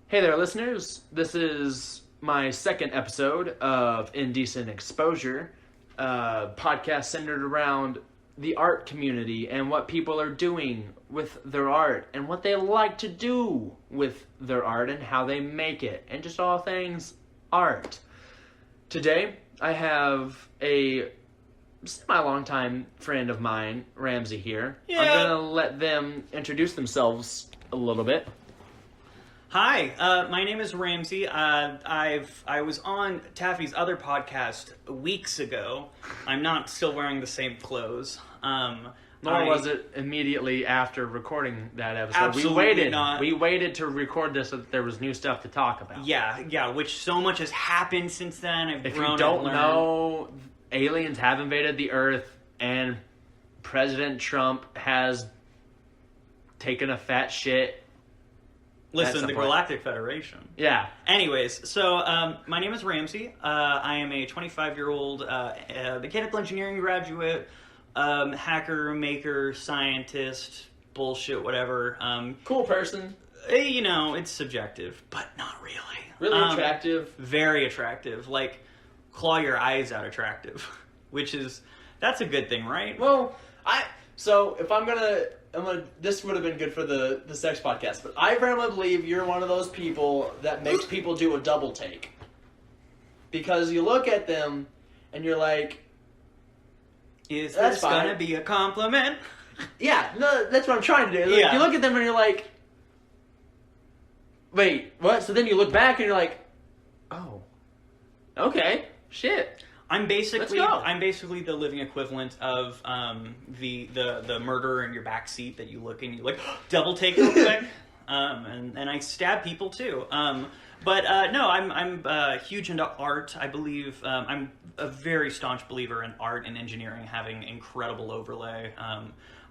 Hey there, listeners. This is my second episode of Indecent Exposure, a podcast centered around the art community and what people are doing with their art and what they like to do with their art and how they make it, and just all things art. Today, I have a semi-longtime friend of mine, Ramsey, here. Yeah. I'm going to let them introduce themselves a little bit. Hi, my name is Ramsey. I was on Taffy's other podcast weeks ago. I'm not still wearing the same clothes. Nor was it immediately after recording that episode. Absolutely not. We waited to record this so that there was new stuff to talk about. Yeah, which so much has happened since then. I've If grown you don't and learned. know, aliens have invaded the Earth, and President Trump has taken a fat shit. Listen, the Galactic Federation. Yeah. Anyways, so my name is Ramsey. I am a 25-year-old mechanical engineering graduate, hacker, maker, scientist, bullshit, whatever. Cool person. You know, it's subjective, but not really. Really attractive. Very attractive. Like, claw your eyes out attractive. That's a good thing, right? Well, if I'm gonna, this would have been good for the sex podcast, but I firmly believe you're one of those people that makes people do a double take. Because you look at them and you're like, Is that's this fine. gonna be a compliment? Yeah, no, that's what I'm trying to do. Like, Yeah. You look at them and you're like, wait, what? So then you look back and you're like, oh, okay, shit. I'm basically Let's go. the living equivalent of the murderer in your back seat that you look and you like double take real quick, and I stab people too. But no, I'm huge into art. I believe I'm a very staunch believer in art and engineering having incredible overlay.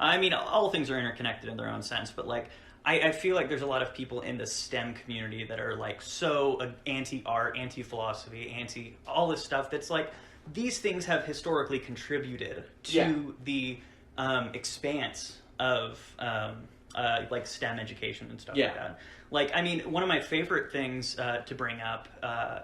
I mean, all things are interconnected in their own sense, but like I feel like there's a lot of people in the STEM community that are like so anti-art, anti-philosophy, anti all this stuff that's like these things have historically contributed to the expanse of like STEM education and stuff like that. Like, I mean, one of my favorite things to bring up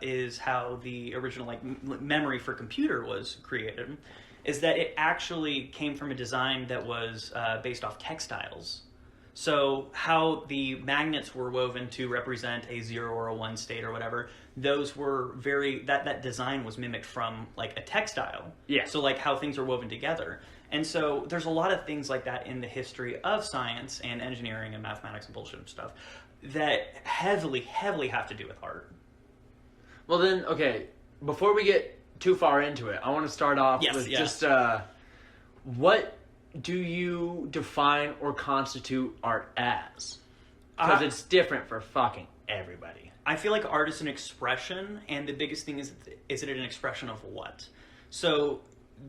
is how the original like memory for computer was created, is that it actually came from a design that was based off textiles. So how the magnets were woven to represent a 0 or a 1 state or whatever, those were that design was mimicked from like a textile. Yeah. So like how things are woven together. And so there's a lot of things like that in the history of science and engineering and mathematics and bullshit and stuff that heavily have to do with art. Well then, okay, before we get too far into it, I want to start off with just what do you define or constitute art as? Because it's different for fucking everybody. I feel like art is an expression, and the biggest thing is it an expression of what? So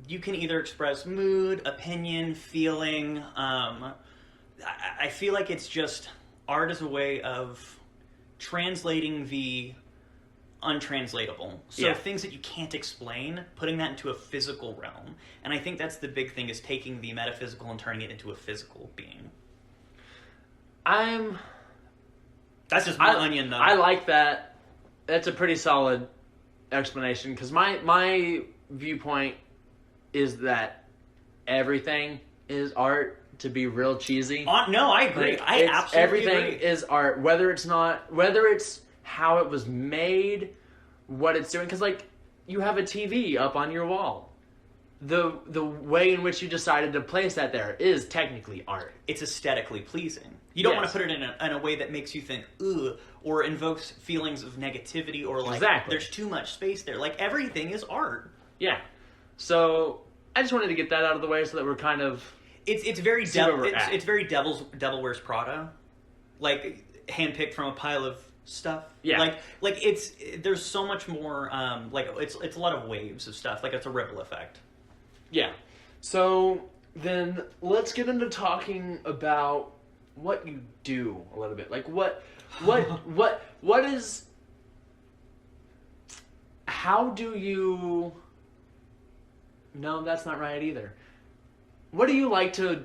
you can either express mood, opinion, feeling. I feel like it's just art is a way of translating the untranslatable. So things that you can't explain, putting that into a physical realm. And I think that's the big thing, is taking the metaphysical and turning it into a physical being. That's just my onion, though. I like that. That's a pretty solid explanation, because my viewpoint is that everything is art, to be real cheesy. No, I agree. I absolutely everything agree. is art, whether it's how it was made, what it's doing. Because like, you have a TV up on your wall. The way in which you decided to place that there is technically art. It's aesthetically pleasing. You don't want to put it in a way that makes you think, ugh, or invokes feelings of negativity, or like, there's too much space there. Like, everything is art. Yeah. So, I just wanted to get that out of the way so that we're kind of... It's very Devil Wears Prada. Like, handpicked from a pile of stuff. Yeah. Like there's so much more, it's a lot of waves of stuff. Like, it's a ripple effect. Yeah. So, then let's get into talking about what you do a little bit. Like, what is... How do you... No, that's not right either. What do you like to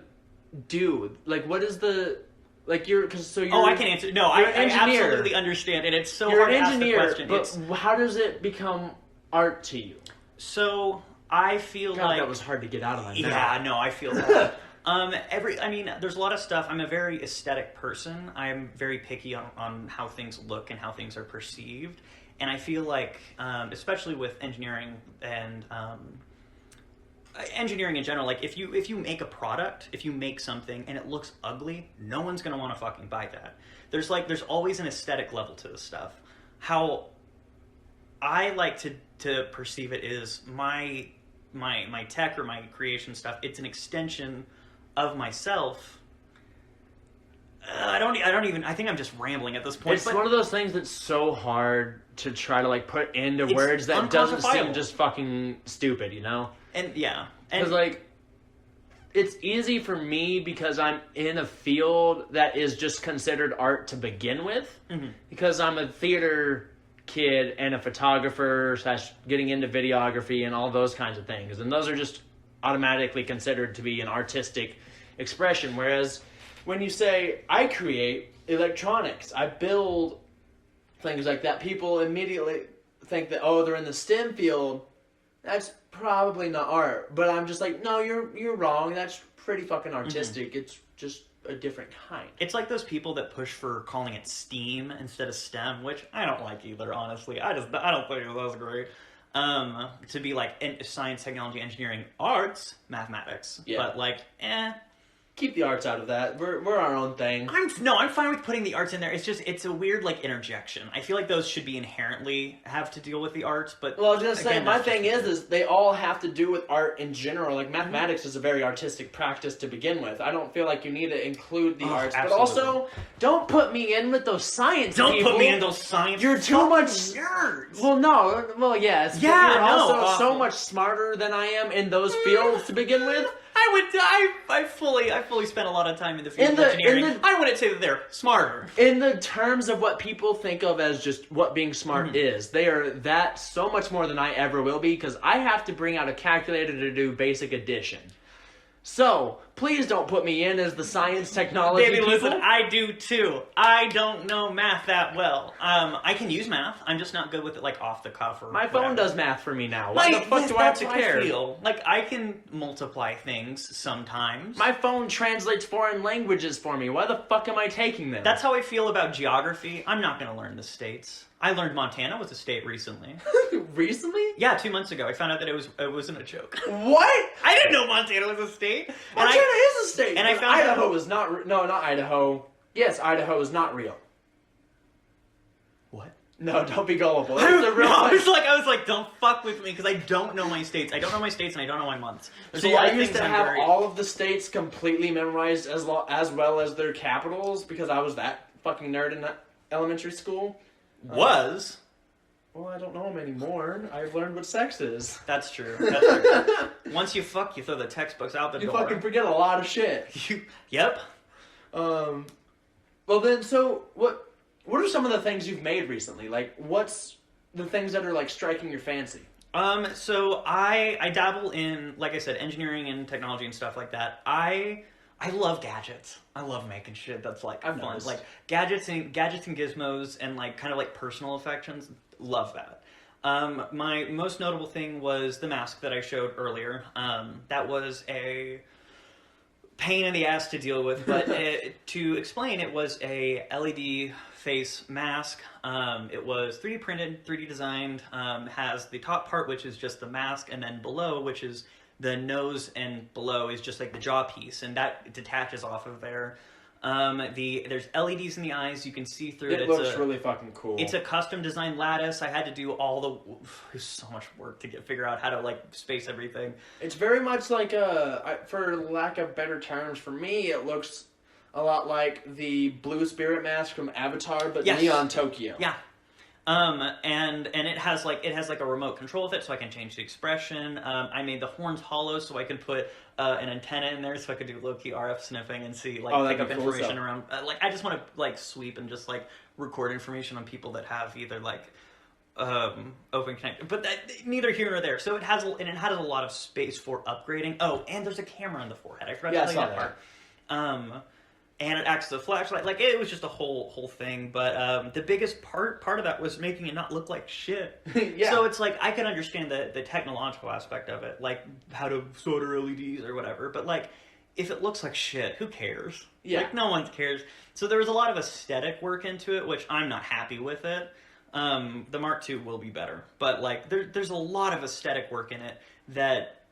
do? Like, what is the Like you're, cause so you're. Oh, I can answer. No, I absolutely understand, and it's so hard to ask the question. But how does it become art to you? So I feel like that was hard to get out of my mouth. Yeah, no, I feel that. There's a lot of stuff. I'm a very aesthetic person. I'm very picky on how things look and how things are perceived. And I feel like, especially with engineering and engineering in general, like if you make a product, if you make something and it looks ugly, no one's gonna want to fucking buy that. There's always an aesthetic level to this stuff. How I like to perceive it is my tech or my creation stuff. It's an extension of myself. I think I'm just rambling at this point. It's one of those things that's so hard to try to like put into words that doesn't seem just fucking stupid, you know? And yeah. Because like, it's easy for me because I'm in a field that is just considered art to begin with. Mm-hmm. Because I'm a theater kid and a photographer / getting into videography and all those kinds of things. And those are just automatically considered to be an artistic expression. Whereas when you say, I create electronics, I build things like that, people immediately think that, oh, they're in the STEM field. That's probably not art. But I'm just like, no, you're wrong. That's pretty fucking artistic. Mm-hmm. It's just a different kind. It's like those people that push for calling it STEAM instead of STEM, which I don't like either, honestly. I don't think that's great. To be like science, technology, engineering, arts, mathematics. Yeah. But like, keep the arts out of that. We're our own thing. I'm fine with putting the arts in there. It's a weird like interjection. I feel like those should be inherently have to deal with the arts, but well, I was gonna say my thing is they all have to do with art in general. Like mathematics is a very artistic practice to begin with. I don't feel like you need to include the arts, absolutely. But also don't put me in with those science. Don't put me in those science. You're too much nerds. Well, yes. Yeah, you're also so much smarter than I am in those fields to begin with. I fully spent a lot of time in the field of engineering. I wouldn't say that they're smarter. In the terms of what people think of as just what being smart is, they are that so much more than I ever will be, because I have to bring out a calculator to do basic addition. So, please don't put me in as the science technology Baby, people. listen, I do too. I don't know math that well. I can use math. I'm just not good with it like off the cuff or my phone whatever. Does math for me now. Why the fuck do I have to care? I feel. Like, I can multiply things sometimes. My phone translates foreign languages for me. Why the fuck am I taking them? That's how I feel about geography. I'm not going to learn the states. I learned Montana was a state recently. Recently? Yeah, 2 months ago. I found out that it wasn't a joke. What? I didn't know Montana was a state. Montana is a state. And I found Idaho is not. No, not Idaho. Yes, Idaho is not real. What? No, don't be gullible. I was like, don't fuck with me, because I don't know my states. I don't know my states, and I don't know my months. See, I used to have all of the states completely memorized as well as their capitals, because I was that fucking nerd in elementary school. Well, I don't know them anymore. I've learned what sex is. That's true. Once you fuck, you throw the textbooks out the door. You fucking forget a lot of shit. Yep. Well then, so what are some of the things you've made recently? Like, what's the things that are like striking your fancy? So I dabble in, like I said, engineering and technology and stuff like that. I love gadgets. I love making shit that's like fun. Noticed. Like gadgets and gizmos and like kind of like personal affections. Love that. My most notable thing was the mask that I showed earlier. That was a pain in the ass to deal with, but to explain, it was a LED face mask. It was 3D printed, 3D designed, has the top part, which is just the mask, and then below, which is the nose, and below is just like the jaw piece, and that detaches off of there. There's LEDs in the eyes. You can see through it. It looks really fucking cool. It's a custom designed lattice. I had to do there's so much work to figure out how to like space everything. It's very much like for lack of better terms, for me, it looks a lot like the Blue Spirit mask from Avatar, but yes. Neon Tokyo. Yeah. And it has like a remote control with it, so I can change the expression. I made the horns hollow, so I could put an antenna in there, so I could do low-key RF sniffing and see pick up information around. I just want to like sweep and just like record information on people that have either like open connect, but neither here nor there. So it has a lot of space for upgrading. Oh, and there's a camera on the forehead. I forgot to tell you that part. and it acts as a flashlight. Like, it was just a whole thing. But the biggest part of that was making it not look like shit. Yeah. So it's like, I can understand the technological aspect of it, like how to solder LEDs or whatever. But like, if it looks like shit, who cares? Yeah. Like, no one cares. So there was a lot of aesthetic work into it, which I'm not happy with it. The Mark II will be better. But like, there's a lot of aesthetic work in it that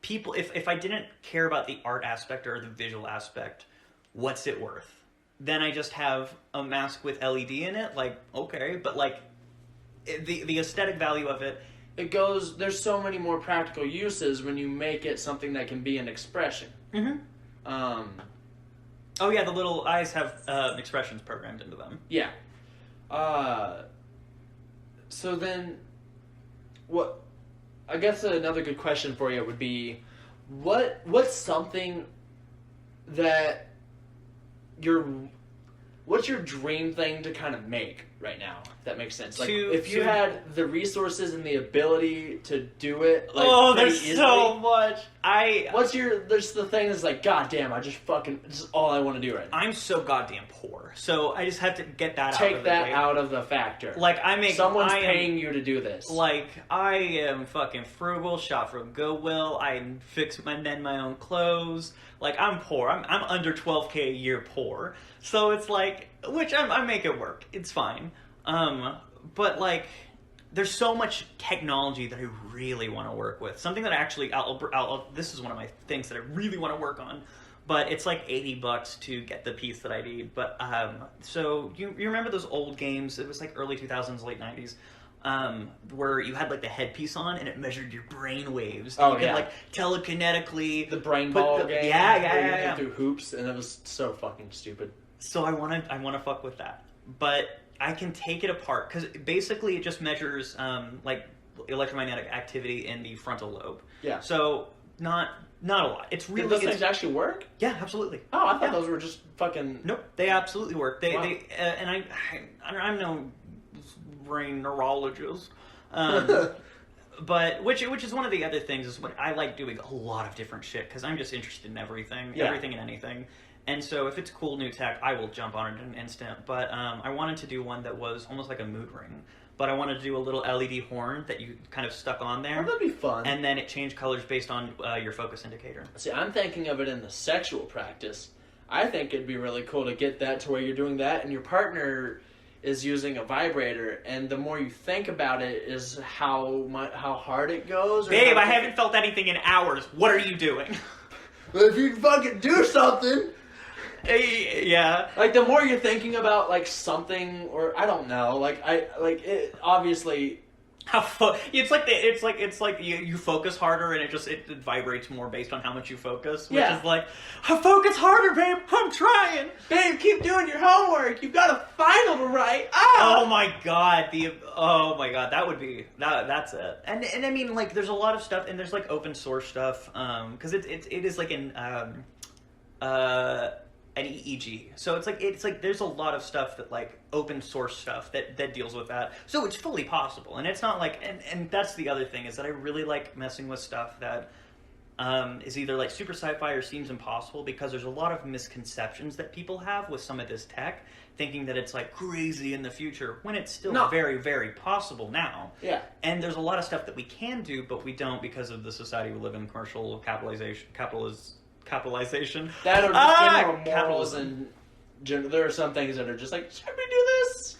people, if I didn't care about the art aspect or the visual aspect, what's it worth? Then I just have a mask with LED in it, like, okay, but like, the aesthetic value of it, there's so many more practical uses when you make it something that can be an expression. mm-hmm. Oh yeah, the little eyes have expressions programmed into them. Yeah. So then, what? I guess another good question for you would be, what's something that what's your dream thing to kind of make right now? If that makes sense. Like, if you had the resources and the ability to do it, like, there's easily, so much. There's the thing that's like, God damn, this is all I want to do right now. I'm so goddamn poor, so I just have to get that Take that out of the factor. Like, someone's paying you to do this. Like, I am fucking frugal, shop from Goodwill, I mend my own clothes. Like, I'm poor. I'm under 12K a year poor. So it's like, which I make it work. It's fine. But like, there's so much technology that I really want to work with. Something that this is one of my things that I really want to work on. But it's like $80 to get the piece that I need. But so you remember those old games? It was like early 2000s, late 90s. Where you had like the headpiece on and it measured your brain waves. Oh, you could like telekinetically the brain ball game. Yeah. Through hoops, and it was so fucking stupid. So I want to fuck with that, but I can take it apart because basically it just measures like electromagnetic activity in the frontal lobe. Yeah. So not a lot. It's really. Did those things actually work? Yeah, absolutely. Oh, I thought those were just fucking. Nope, they absolutely work. Wow. And I'm no brain neurologist, but which is one of the other things is what I like doing a lot of different shit because I'm just interested in everything and anything. And so if it's cool new tech, I will jump on it in an instant. But I wanted to do one that was almost like a mood ring. But I wanted to do a little LED horn that you kind of stuck on there. Oh, that'd be fun. And then it changed colors based on your focus indicator. See, I'm thinking of it in the sexual practice. I think it'd be really cool to get that to where you're doing that and your partner is using a vibrator. And the more you think about it is how hard it goes. Babe, I haven't felt anything in hours. What are you doing? Well, if you fucking do something... Yeah. Like, the more you're thinking about, like, something, or, I don't know, it, obviously... It's like you focus harder and it vibrates more based on how much you focus. Which is like, I focus harder, babe, I'm trying! Babe, keep doing your homework, you've got a final to write! Ah! Oh my god, that would be, that's it. And I mean, like, there's a lot of stuff, and there's, like, open source stuff, because it is like an EEG. So it's like there's a lot of stuff that like open source stuff that deals with that. So it's fully possible. And it's not like and that's the other thing is that I really like messing with stuff that is either like super sci-fi or seems impossible because there's a lot of misconceptions that people have with some of this tech, thinking that it's like crazy in the future when it's still very, very possible now. Yeah. And there's a lot of stuff that we can do, but we don't because of the society we live in, commercial capitalization. That or just general morals and there are some things that are just like, should we do this?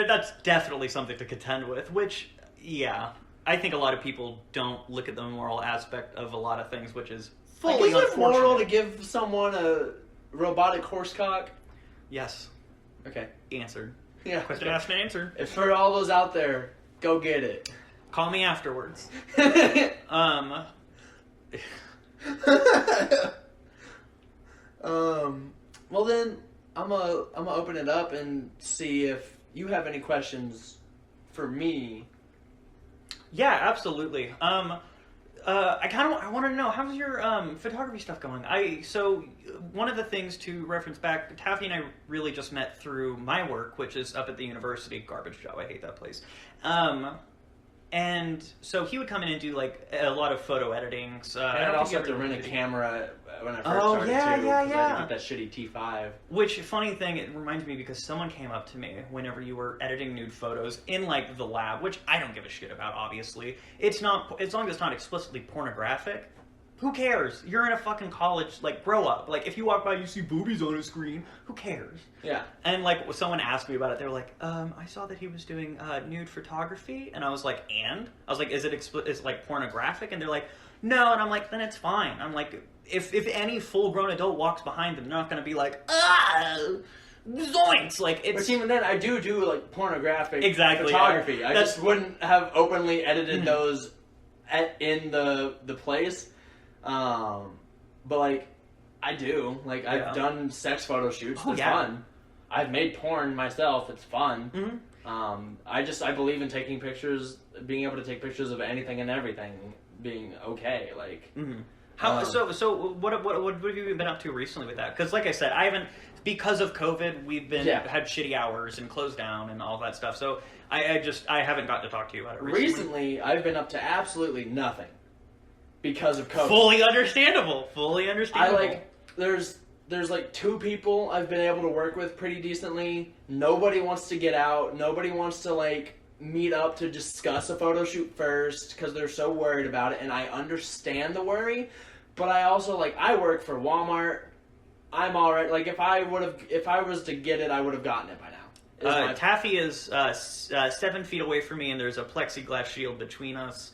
That's definitely something to contend with, which, I think a lot of people don't look at the moral aspect of a lot of things, which is fully unfortunate. Is it moral to give someone a robotic horse cock? Yes. Okay. Answered. Yeah. Question asked and answered. If for all those out there, go get it. Call me afterwards. Well then, I'm gonna open it up and see if you have any questions for me. Yeah, absolutely. I want to know, how's your photography stuff going? So one of the things to reference back, Taffy and I really just met through my work, which is up at the university. Garbage job. I hate that place. And so he would come in and do like a lot of photo editing. And I'd also have to rent a camera when I first started too. Yeah. I had to get that shitty T5. Which, funny thing, it reminds me because someone came up to me whenever you were editing nude photos in like the lab, which I don't give a shit about, obviously. It's not, as long as it's not explicitly pornographic. Who cares? You're in a fucking college, like, grow up. Like, if you walk by, you see boobies on a screen, who cares? Yeah. And, like, someone asked me about it, they were like, I saw that he was doing nude photography, and I was like, and? I was like, is it like, pornographic? And they're like, no, and I'm like, then it's fine. I'm like, if any full-grown adult walks behind them, they're not gonna be like, zoinks! Like, it's... But even then, I do, like, pornographic photography. I just wouldn't have openly edited those in the place. But like, I do. Like, I've done sex photo shoots. It's fun. I've made porn myself. It's fun. I believe in taking pictures, being able to take pictures of anything and everything being okay. Like, so what have you been up to recently with that? Because like I said, I haven't, because of COVID, we've been had shitty hours and closed down and all that stuff. So I haven't got to talk to you about it recently. Recently, I've been up to absolutely nothing. Because of COVID. Fully understandable. There's like 2 people I've been able to work with pretty decently. Nobody wants to get out. Nobody wants to like meet up to discuss a photo shoot first because they're so worried about it. And I understand the worry, but I also I work for Walmart. I'm alright. Like if I was to get it, I would have gotten it by now. Taffy is 7 feet away from me, and there's a plexiglass shield between us.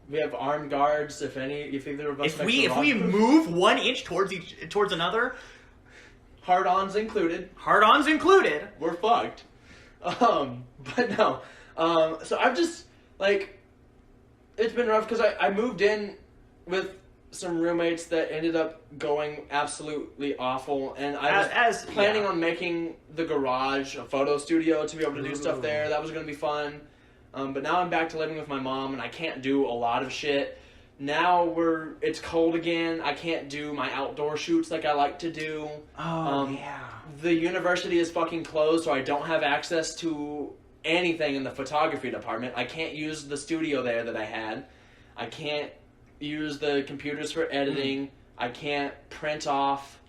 We have armed guards. If either of us if we move 1 inch towards another, hard-ons included. We're fucked. But no. So I've just it's been rough because I moved in with some roommates that ended up going absolutely awful, and I was planning on making the garage a photo studio to be able to do stuff there. That was going to be fun. But now I'm back to living with my mom, and I can't do a lot of shit. Now it's cold again. I can't do my outdoor shoots like I like to do. The university is fucking closed, so I don't have access to anything in the photography department. I can't use the studio there that I had. I can't use the computers for editing. I can't print off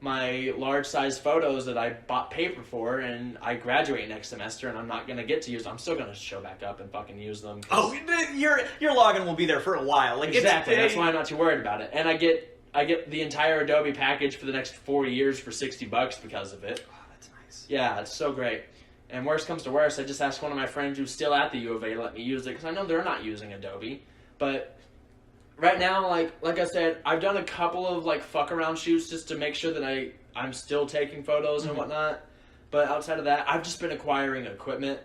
my large-size photos that I bought paper for, and I graduate next semester, and I'm not going to get to use them. I'm still going to show back up and fucking use them. Your login will be there for a while. Exactly, that's why I'm not too worried about it. And I get the entire Adobe package for the next 4 years for $60 because of it. Oh, that's nice. Yeah, it's so great. And worst comes to worst, I just asked one of my friends who's still at the U of A to let me use it, because I know they're not using Adobe. But right now, like I said, I've done a couple of fuck-around shoots just to make sure that I'm still taking photos and whatnot. But outside of that, I've just been acquiring equipment.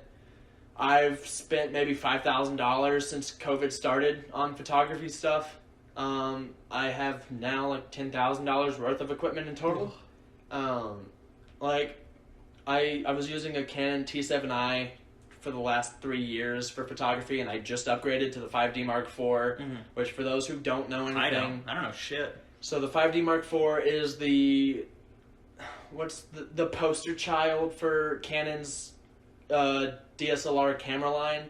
I've spent maybe $5,000 since COVID started on photography stuff. I have now $10,000 worth of equipment in total. I was using a Canon T7i for the last 3 years for photography, and I just upgraded to the 5D Mark IV, which for those who don't know anything... I don't know shit. So the 5D Mark IV is the poster child for Canon's DSLR camera line.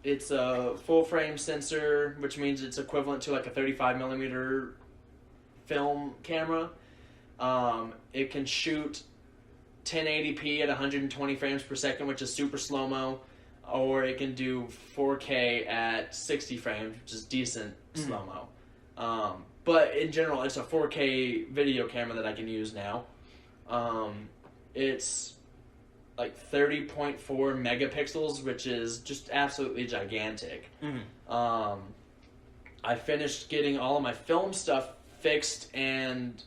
It's a full-frame sensor, which means it's equivalent to a 35mm film camera. It can shoot 1080p at 120 frames per second, which is super slow-mo, or it can do 4K at 60 frames, which is decent slow-mo. But in general, it's a 4K video camera that I can use now. It's 30.4 megapixels, which is just absolutely gigantic. I finished getting all of my film stuff fixed and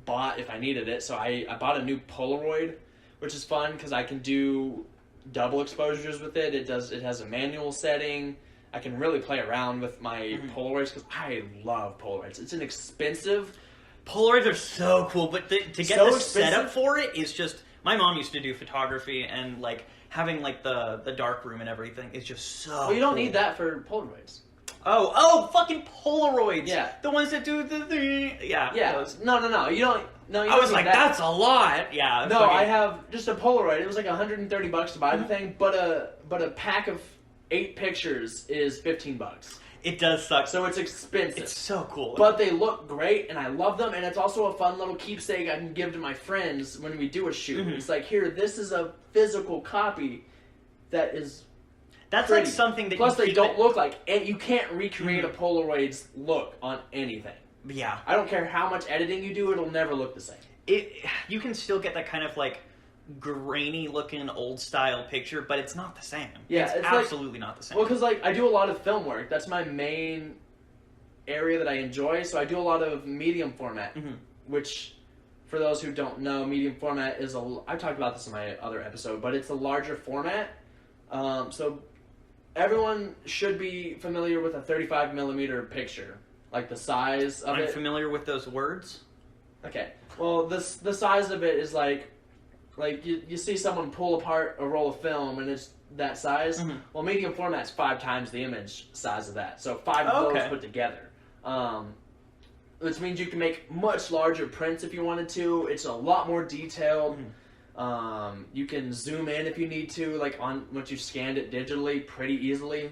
bought if I needed it. So I bought a new Polaroid, which is fun because I can do double exposures with it. It has a manual setting. I can really play around with my Polaroids because I love Polaroids. It's inexpensive. Polaroids are so cool, but to get the setup for it is just... My mom used to do photography, and having the dark room and everything is just so Well, you don't need that for Polaroids. Fucking Polaroids. Yeah. The ones that do the yeah. Those. No. You don't. No, you I don't was need like, that. that's a lot. Yeah. No, fucking... I have just a Polaroid. It was like $130 to buy the thing, but a pack of 8 pictures is $15. It does suck. So it's expensive. It's so cool. But they look great, and I love them, and it's also a fun little keepsake I can give to my friends when we do a shoot. Mm-hmm. It's like, here, this is a physical copy that is that's pretty. like something that Plus, you they don't look like... And you can't recreate a Polaroid's look on anything. Yeah. I don't care how much editing you do, it'll never look the same. You can still get that kind of like grainy looking old style picture, but it's not the same. Yeah, it's absolutely not the same. Well, because like I do a lot of film work. That's my main area that I enjoy. So I do a lot of medium format, which, for those who don't know, medium format is I talked about this in my other episode, but it's a larger format. So everyone should be familiar with a 35 millimeter picture, like the size of it. I'm familiar with those words. Okay. Well, the size of it is like you see someone pull apart a roll of film and it's that size. Well, medium format's 5 times the image size of that. So 5 of those put together. Which means you can make much larger prints if you wanted to. It's a lot more detailed. You can zoom in if you need to, like on once you've scanned it digitally pretty easily.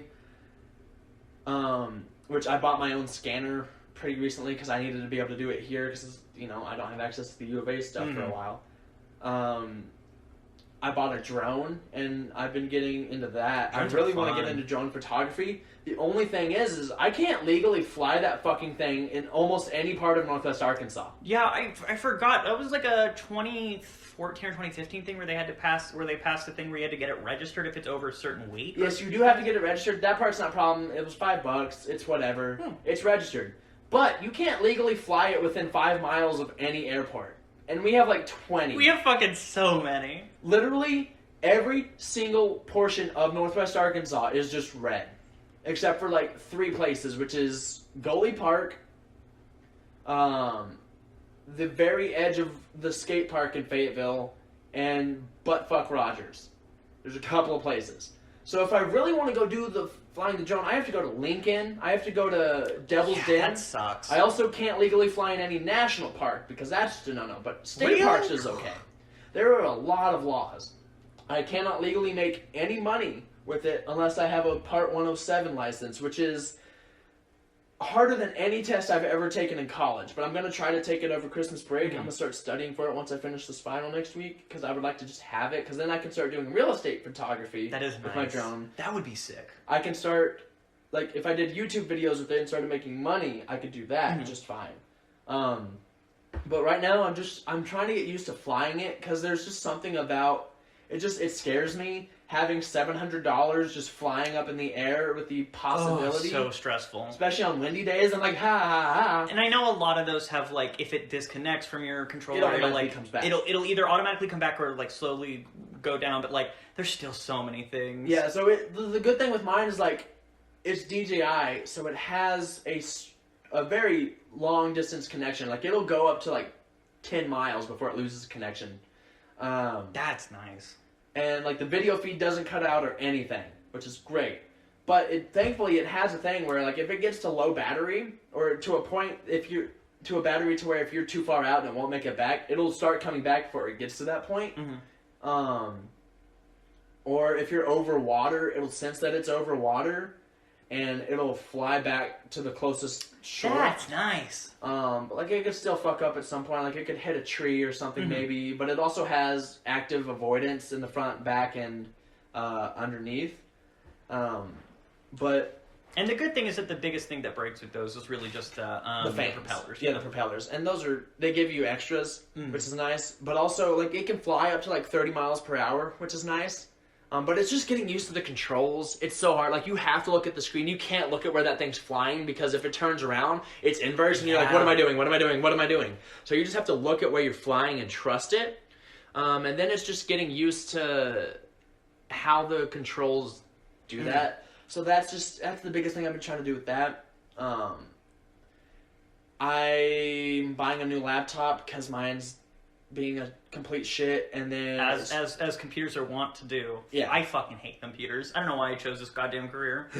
Which I bought my own scanner pretty recently because I needed to be able to do it here because I don't have access to the U of A stuff for a while. I bought a drone and I've been getting into that. Drones I really are want to fun. get into drone photography. The only thing is I can't legally fly that fucking thing in almost any part of Northwest Arkansas. Yeah, I forgot. That was like a 2014 or 2015 thing where they passed the thing where you had to get it registered if it's over a certain weight. Yes, you do have to get it registered. That part's not a problem. It was $5. It's whatever. It's registered. But you can't legally fly it within 5 miles of any airport. And we have like 20. We have fucking so many. Literally, every single portion of Northwest Arkansas is just red. Except for like 3 places, which is Goley Park, the very edge of the skate park in Fayetteville, and Buttfuck Rogers. There's a couple of places. So if I really want to go do the flying the drone, I have to go to Lincoln. I have to go to Devil's Den. That sucks. I also can't legally fly in any national park because that's just a no-no. But state parks is okay. There are a lot of laws. I cannot legally make any money with it unless I have a Part 107 license, which is harder than any test I've ever taken in college. But I'm going to try to take it over Christmas break. I'm going to start studying for it once I finish this final next week because I would like to just have it because then I can start doing real estate photography That is with nice. my drone. That would be sick. I can start, like, if I did YouTube videos with it and started making money, I could do that just fine. But right now, I'm trying to get used to flying it because there's just something about it scares me having $700 just flying up in the air with the possibility. Oh, so stressful. Especially on windy days. I'm like, ha ha ha. And I know a lot of those have like, if it disconnects from your controller, It automatically comes back. It'll either automatically come back or like slowly go down. But like, there's still so many things. Yeah. So the good thing with mine is like, it's DJI, so it has a very long distance connection. Like it'll go up to like 10 miles before it loses connection. That's nice. And like the video feed doesn't cut out or anything, which is great. But thankfully it has a thing where like if it gets to low battery or to a point to a battery to where if you're too far out and it won't make it back, it'll start coming back before it gets to that point. Or if you're over water, it'll sense that it's over water and it'll fly back to the closest shore. That's nice. But like it could still fuck up at some point. Like it could hit a tree or something maybe. But it also has active avoidance in the front, back, and underneath. But and the good thing is that the biggest thing that breaks with those is really just the fans. propellers. Yeah, the propellers. And they give you extras, which is nice. But also like it can fly up to like 30 miles per hour, which is nice. But it's just getting used to the controls. It's so hard. Like, you have to look at the screen. You can't look at where that thing's flying because if it turns around, it's inverse, and you're like, what am I doing? What am I doing? What am I doing? So you just have to look at where you're flying and trust it. And then it's just getting used to how the controls do that. So that's the biggest thing I've been trying to do with that. I'm buying a new laptop because mine's being a complete shit, and then as computers are wont to do. Yeah. I fucking hate computers. I don't know why I chose this goddamn career.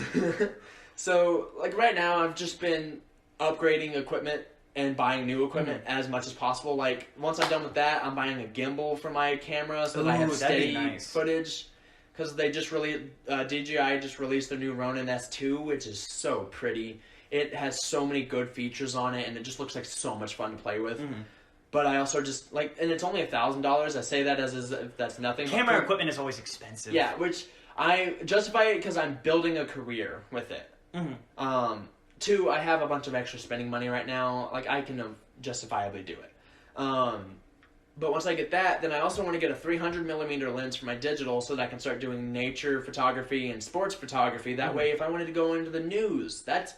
So, like, right now, I've just been upgrading equipment and buying new equipment as much as possible. Like, once I'm done with that, I'm buying a gimbal for my camera so that I have steady footage. Because they just DJI just released their new Ronin S2, which is so pretty. It has so many good features on it, and it just looks like so much fun to play with. But I also just, like, and it's only $1,000. I say that as if that's nothing. Camera equipment is always expensive. Yeah, which I justify it because I'm building a career with it. Two, I have a bunch of extra spending money right now. Like, I can justifiably do it. But once I get that, then I also want to get a 300mm lens for my digital so that I can start doing nature photography and sports photography. That way, if I wanted to go into the news, that's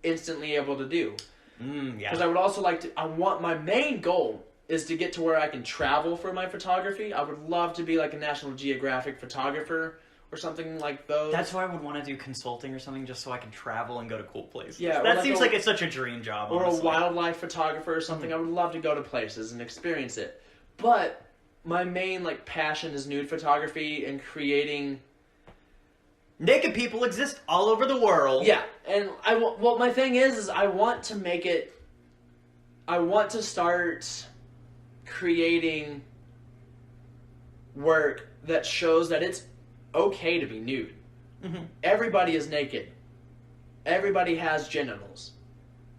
instantly able to do. Because I would also like to, my main goal is to get to where I can travel for my photography. I would love to be like a National Geographic photographer or something like those. That's why I would want to do consulting or something, just so I can travel and go to cool places. Yeah, that seems like it's such a dream job. Or honestly. a wildlife photographer or something. I would love to go to places and experience it. But my main passion is nude photography and creating. Naked people exist all over the world. Yeah, and my thing is I want to make it. I want to start creating work that shows that it's okay to be nude. Everybody is naked. Everybody has genitals.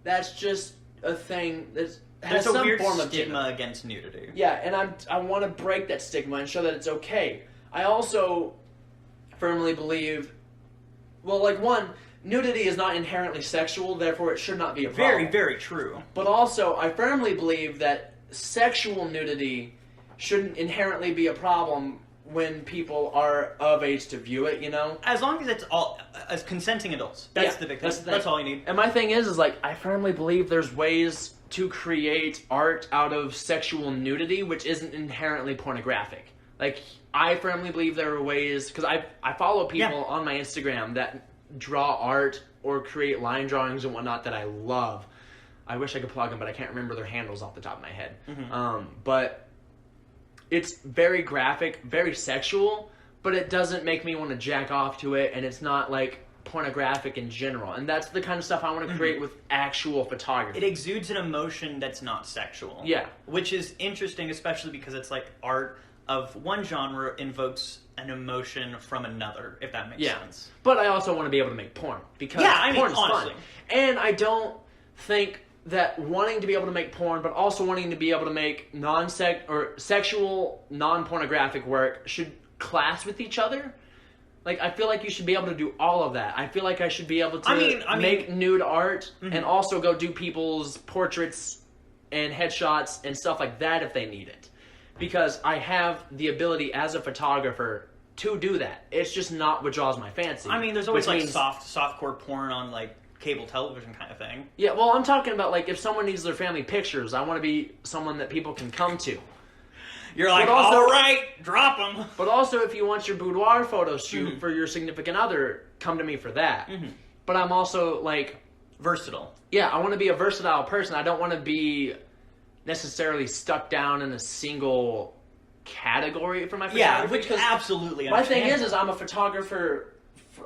That's just a thing that's has There's a some weird form of stigma against nudity. Yeah, and I want to break that stigma and show that it's okay. I also firmly believe, nudity is not inherently sexual, therefore it should not be a problem. Very, very true. But also, I firmly believe that sexual nudity shouldn't inherently be a problem when people are of age to view it, you know? As long as it's all as consenting adults. That's the big thing. That's all you need. And my thing is I firmly believe there's ways to create art out of sexual nudity which isn't inherently pornographic. Like, I firmly believe there are ways, because I follow people on my Instagram that draw art or create line drawings and whatnot that I love. I wish I could plug them, but I can't remember their handles off the top of my head. But it's very graphic, very sexual, but it doesn't make me want to jack off to it, and it's not pornographic in general. And that's the kind of stuff I want to create with actual photography. It exudes an emotion that's not sexual. Yeah. Which is interesting, especially because it's art of one genre invokes an emotion from another, if that makes sense. But I also want to be able to make porn, because porn is honestly. fun. And I don't think that wanting to be able to make porn, but also wanting to be able to make sexual, non-pornographic work should clash with each other. I feel like you should be able to do all of that. I feel like I should be able to make nude art and also go do people's portraits and headshots and stuff like that if they need it. Because I have the ability as a photographer to do that. It's just not what draws my fancy. There's always softcore porn on cable television kind of thing. Yeah, well, I'm talking about if someone needs their family pictures, I want to be someone that people can come to. You're all right, drop them. But also, if you want your boudoir photo shoot for your significant other, come to me for that. But I'm also versatile. Yeah, I want to be a versatile person. I don't want to be necessarily stuck down in a single category for my photography. Yeah, which absolutely. My thing is I'm a photographer.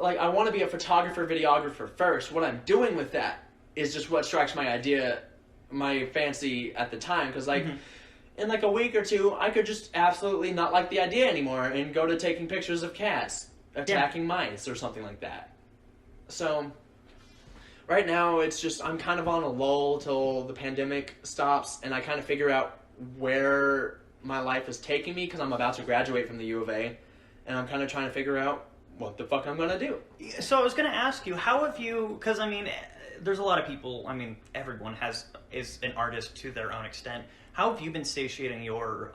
I want to be a photographer, videographer first. What I'm doing with that is just what strikes my fancy at the time. Because in a week or two, I could just absolutely not like the idea anymore and go to taking pictures of cats attacking mice or something like that. So right now, it's just I'm kind of on a lull till the pandemic stops, and I kind of figure out where my life is taking me, because I'm about to graduate from the U of A, and I'm kind of trying to figure out what the fuck I'm going to do. So I was going to ask you, how have you, because there's a lot of people, everyone is an artist to their own extent. How have you been satiating your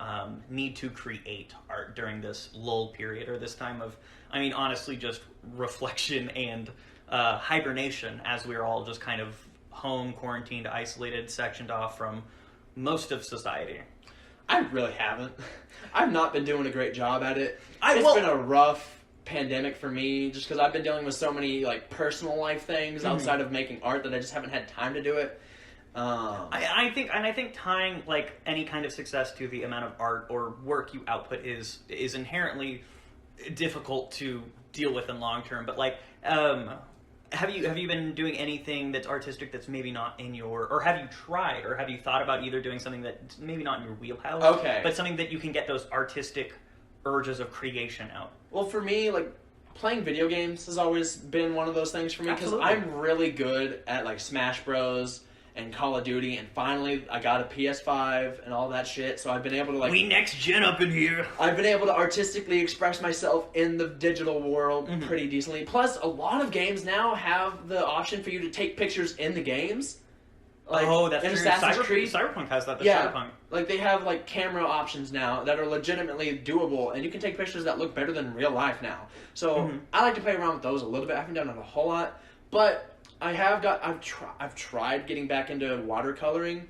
need to create art during this lull period, or this time of, honestly, just reflection and hibernation, as we're all just kind of home, quarantined, isolated, sectioned off from most of society? I really haven't. I've not been doing a great job at it. It's been a rough pandemic for me, just because I've been dealing with so many personal life things outside of making art that I just haven't had time to do it. I think tying any kind of success to the amount of art or work you output is inherently difficult to deal with in long term. But have you been doing anything that's artistic that's maybe not in your, or have you tried, or have you thought about either doing something that's maybe not in your wheelhouse, Okay. but something that you can get those artistic urges of creation out? Well, for me, like, playing video games has always been one of those things for me, because Absolutely. I'm really good at, like, Smash Bros. And Call of Duty, and finally I got a PS5 and all that shit, so I've been able to, like... We next gen up in here! I've been able to artistically express myself in the digital world Mm-hmm. pretty decently. Plus, a lot of games now have the option for you to take pictures in the games. Like, Oh, that's in true. Assassin's Creed. Cyberpunk has that. Yeah, Cyberpunk. like they have like camera options now that are legitimately doable, and you can take pictures that look better than real life now. So I like to play around with those a little bit. I haven't done it a whole lot, but I've tried getting back into watercoloring.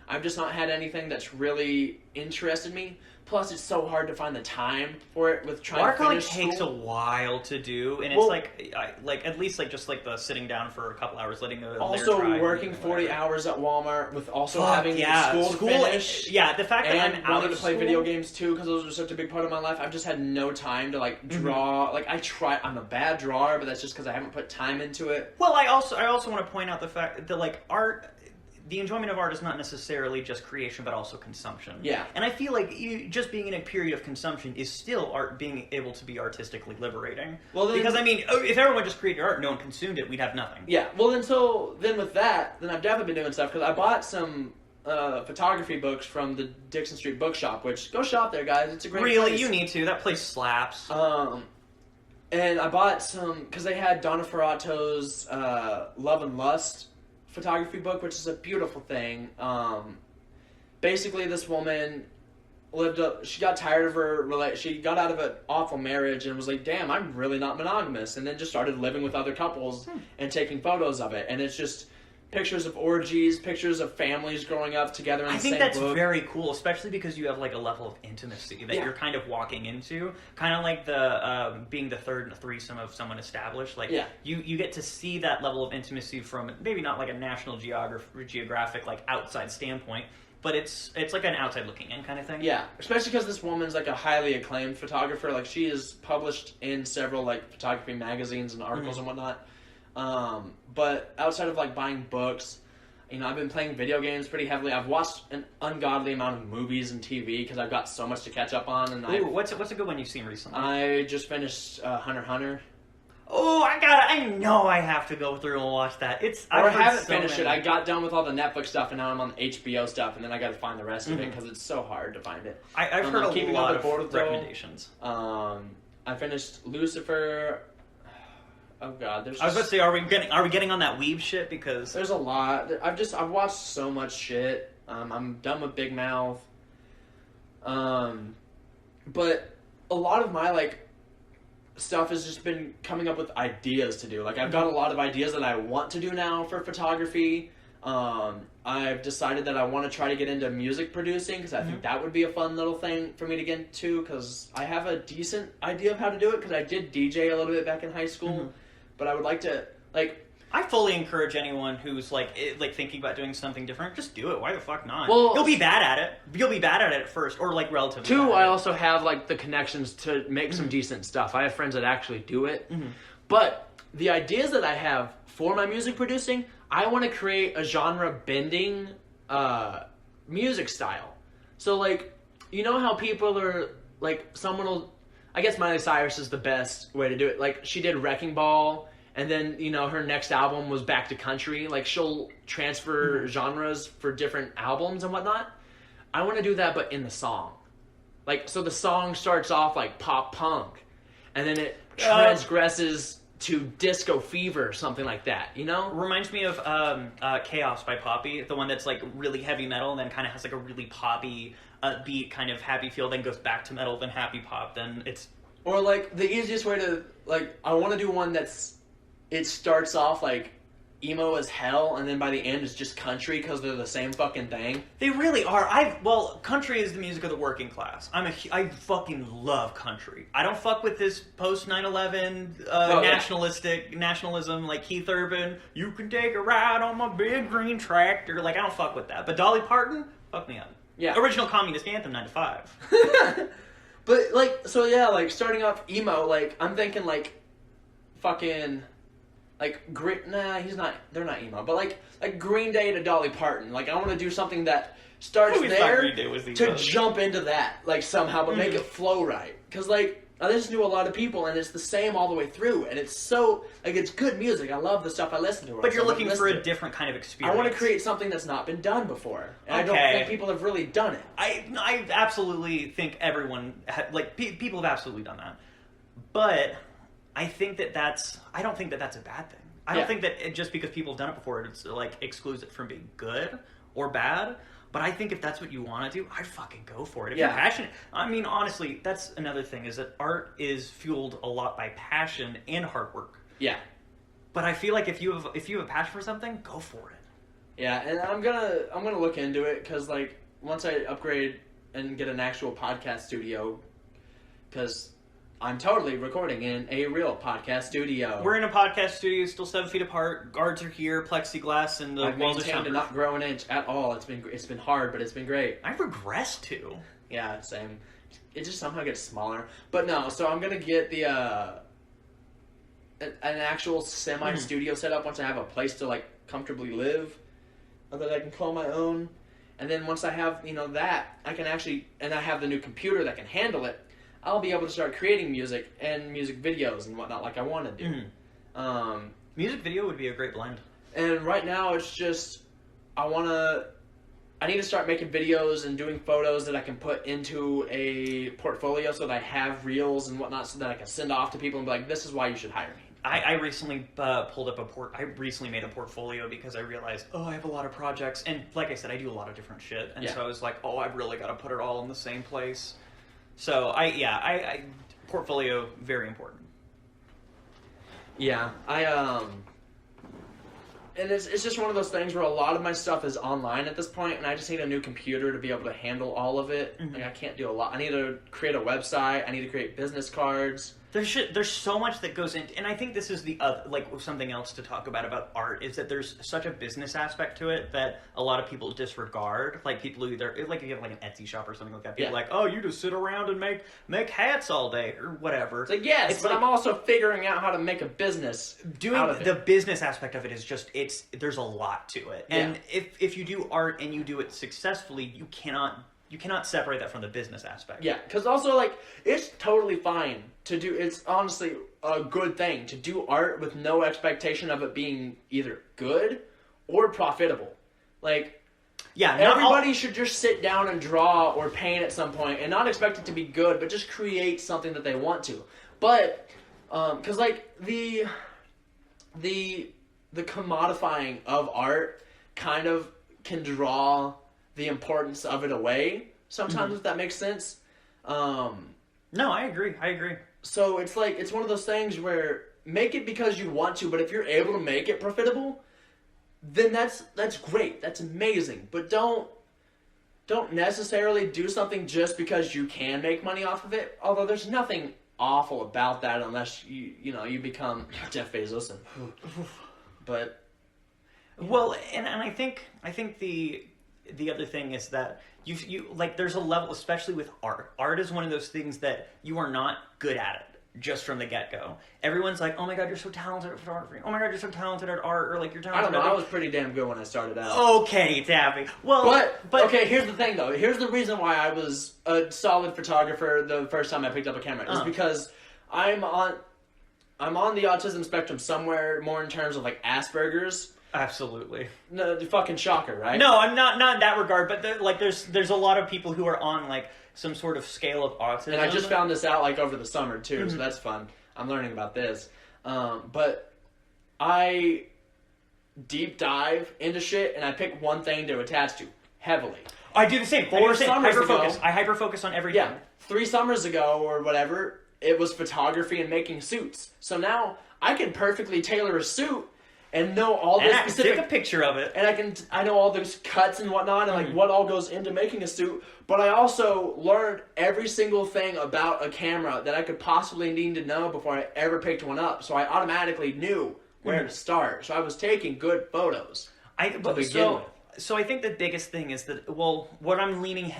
I've just not had anything that's really interested me. Plus, it's so hard to find the time for it with trying to Watercolor finish takes school. a while to do, and Well, it's like at least like just like the sitting down for a couple hours, letting the Also, layer dry, working and 40 whatever. hours at Walmart with also Fuck, having yeah. school to finish. Yeah, the fact that And I'm out wanting of to play school, video games too, because those are such a big part of my life. I've just had no time to like draw. Like I'm a bad drawer, but that's just because I haven't put time into it. Well, I also want to point out the fact that like art, the enjoyment of art is not necessarily just creation, but also consumption. Yeah. And I feel like just being in a period of consumption is still art being able to be artistically liberating. Well, then, because I mean, if everyone just created art, no one consumed it, we'd have nothing. Yeah. Well, then with that, then I've definitely been doing stuff because I bought some photography books from the Dixon Street Bookshop. Which go shop there, guys. It's a great Really, place. you need to. That place slaps. And I bought some because they had Donna Ferrato's Love and Lust photography book, which is a beautiful thing. Basically, this woman she got tired of she got out of an awful marriage and was like, damn, I'm really not monogamous, and then just started living with other couples and taking photos of it, and it's just pictures of orgies, pictures of families growing up together in the same book. I think that's very cool, especially because you have like a level of intimacy that you're kind of walking into, kind of like the being the third in a threesome of someone established. Like you get to see that level of intimacy from maybe not like a National Geographic like outside standpoint, but it's like an outside looking in kind of thing. Yeah, especially because this woman's like a highly acclaimed photographer. Like she is published in several like photography magazines and articles and whatnot. But outside of like buying books, you know, I've been playing video games pretty heavily. I've watched an ungodly amount of movies and TV because I've got so much to catch up on. And what's a good one you've seen recently? I just finished Hunter x Hunter. Oh, I know I have to go through and watch that. I haven't finished it. I got done with all the Netflix stuff, and now I'm on the HBO stuff, and then I got to find the rest of it because it's so hard to find it. I've heard a lot of Border recommendations. I finished Lucifer. Oh God, I was about to say, are we getting on that weeb shit? Because there's a lot. I've watched so much shit. I'm done with Big Mouth. But a lot of my like stuff has just been coming up with ideas to do. Like I've got a lot of ideas that I want to do now for photography. I've decided that I want to try to get into music producing because I think that would be a fun little thing for me to get into because I have a decent idea of how to do it because I did DJ a little bit back in high school. But I would like to, like... I fully encourage anyone who's, like thinking about doing something different, just do it. Why the fuck not? Well, you'll be bad at it. You'll be bad at it at first, or, like, relatively bad I at it. also have, like, the connections to make some decent stuff. I have friends that actually do it. But the ideas that I have for my music producing, I want to create a genre-bending music style. So, like, you know how people are, like, someone will... I guess Miley Cyrus is the best way to do it. Like, she did Wrecking Ball, and then, you know, her next album was back to country. Like, she'll transfer genres for different albums and whatnot. I want to do that, but in the song. Like, so the song starts off like pop punk, and then it transgresses to disco fever or something like that, you know? Reminds me of Chaos by Poppy, the one that's, like, really heavy metal and then kind of has, like, a really poppy... beat, kind of happy feel, then goes back to metal, then happy pop, then it's... Or, like, the easiest way to, like, I want to do one it starts off, like, emo as hell, and then by the end it's just country, because they're the same fucking thing. They really are. Country is the music of the working class. I fucking love country. I don't fuck with this post 9/11 nationalism, like Keith Urban, you can take a ride on my big green tractor, like, I don't fuck with that. But Dolly Parton, fuck me up. Yeah. Original communist anthem, 9 to 5. But, like, so yeah, like, starting off emo, like, I'm thinking, like, fucking, like he's not. They're not emo, but like Green Day to Dolly Parton. Like I want to do something that starts there to jump into that like somehow, but make it flow right. Because like I listen to a lot of people, and it's the same all the way through, and it's so like it's good music. I love the stuff I listen to. But you're looking for a different kind of experience. I want to create something that's not been done before, and I don't think people have really done it. I absolutely think everyone people have absolutely done that, but I think I don't think that that's a bad thing. I don't think that just because people have done it before, it's like excludes it from being good or bad. But I think if that's what you want to do, I'd fucking go for it. If you're passionate. I mean, honestly, that's another thing, is that art is fueled a lot by passion and hard work. Yeah. But I feel like if you have a passion for something, go for it. Yeah, and I'm gonna look into it, because like once I upgrade and get an actual podcast studio, because I'm totally recording in a real podcast studio. We're in a podcast studio, still 7 feet apart. Guards are here, plexiglass, and the walls are maintained to not grow an inch at all. It's been hard, but it's been great. I regress too. Yeah, same. It just somehow gets smaller. But no, so I'm gonna get the an actual semi studio set up once I have a place to like comfortably live, that I can call my own. And then once I have that, I can actually, and I have the new computer that can handle it, I'll be able to start creating music and music videos and whatnot like I want to do. Music video would be a great blend. And right now it's just, I need to start making videos and doing photos that I can put into a portfolio so that I have reels and whatnot, so that I can send off to people and be like, this is why you should hire me. I recently I recently made a portfolio because I realized, I have a lot of projects. And like I said, I do a lot of different shit. And so I was like, I've really got to put it all in the same place. So I portfolio, very important. Yeah, and it's just one of those things where a lot of my stuff is online at this point, and I just need a new computer to be able to handle all of it. Like I can't do a lot. I need to create a website. I need to create business cards. There's so much that goes into, and I think this is the something else to talk about art, is that there's such a business aspect to it that a lot of people disregard. Like people who either, like if you have like an Etsy shop or something like that, people are like, you just sit around and make hats all day or whatever. It's like, yes, but I'm also figuring out how to make a business. Doing the business aspect of it is just, there's a lot to it. And if you do art and you do it successfully, you cannot separate that from the business aspect. Yeah, because also, like, it's totally fine to do, it's honestly a good thing to do art with no expectation of it being either good or profitable. Like, everybody should just sit down and draw or paint at some point and not expect it to be good, but just create something that they want to. But, because, like, the commodifying of art kind of can draw the importance of it away sometimes, if that makes sense. No, I agree. So it's like, it's one of those things where make it because you want to, but if you're able to make it profitable, then that's great. That's amazing. But don't necessarily do something just because you can make money off of it. Although there's nothing awful about that unless you become Jeff Bezos but well, and I think the other thing is that you like, there's a level, especially with art. Art is one of those things that you are not good at it just from the get-go. Everyone's like, oh my god, you're so talented at photography. Oh my god, you're so talented at art. Or like, you're talented I don't know, I was pretty damn good when I started out. Okay, Daffy. Well, but okay, here's the thing though. Here's the reason why I was a solid photographer the first time I picked up a camera. Is because I'm on the autism spectrum somewhere more in terms of like Asperger's. Absolutely. No, fucking shocker, right? No, I'm not in that regard, but there's a lot of people who are on like some sort of scale of autism. And I just found this out like over the summer too, so that's fun. I'm learning about this. But I deep dive into shit and I pick one thing to attach to heavily. I do the same. I hyper-focus on everything. Yeah, 3 summers ago or whatever, it was photography and making suits. So now I can perfectly tailor a suit and know all the specific... take a picture of it. And I know all those cuts and whatnot and like what all goes into making a suit. But I also learned every single thing about a camera that I could possibly need to know before I ever picked one up. So I automatically knew where to start. So I was taking good photos to begin with. So I think the biggest thing is that, what I'm leaning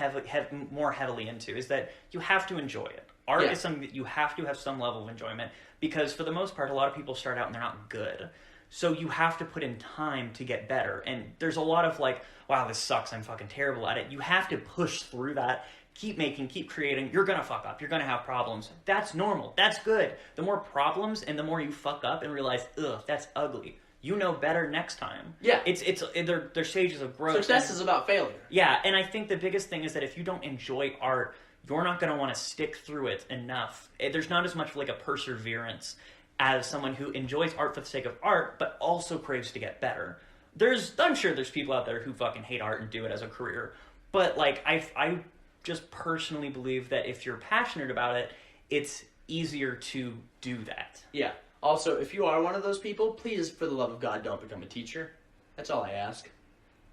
more heavily into is that you have to enjoy it. Art is something that you have to have some level of enjoyment, because for the most part, a lot of people start out and they're not good. So you have to put in time to get better. And there's a lot of like, wow, this sucks, I'm fucking terrible at it. You have to push through that. Keep making, keep creating. You're gonna fuck up. You're gonna have problems. That's normal. That's good. The more problems and the more you fuck up and realize, ugh, that's ugly. You know better next time. Yeah. They're stages of growth. Success is about failure. Yeah, and I think the biggest thing is that if you don't enjoy art, you're not gonna want to stick through it enough. There's not as much like a perseverance as someone who enjoys art for the sake of art, but also craves to get better. I'm sure there's people out there who fucking hate art and do it as a career, but like I just personally believe that if you're passionate about it, it's easier to do that. Yeah. Also, if you are one of those people, please, for the love of God, don't become a teacher. That's all I ask.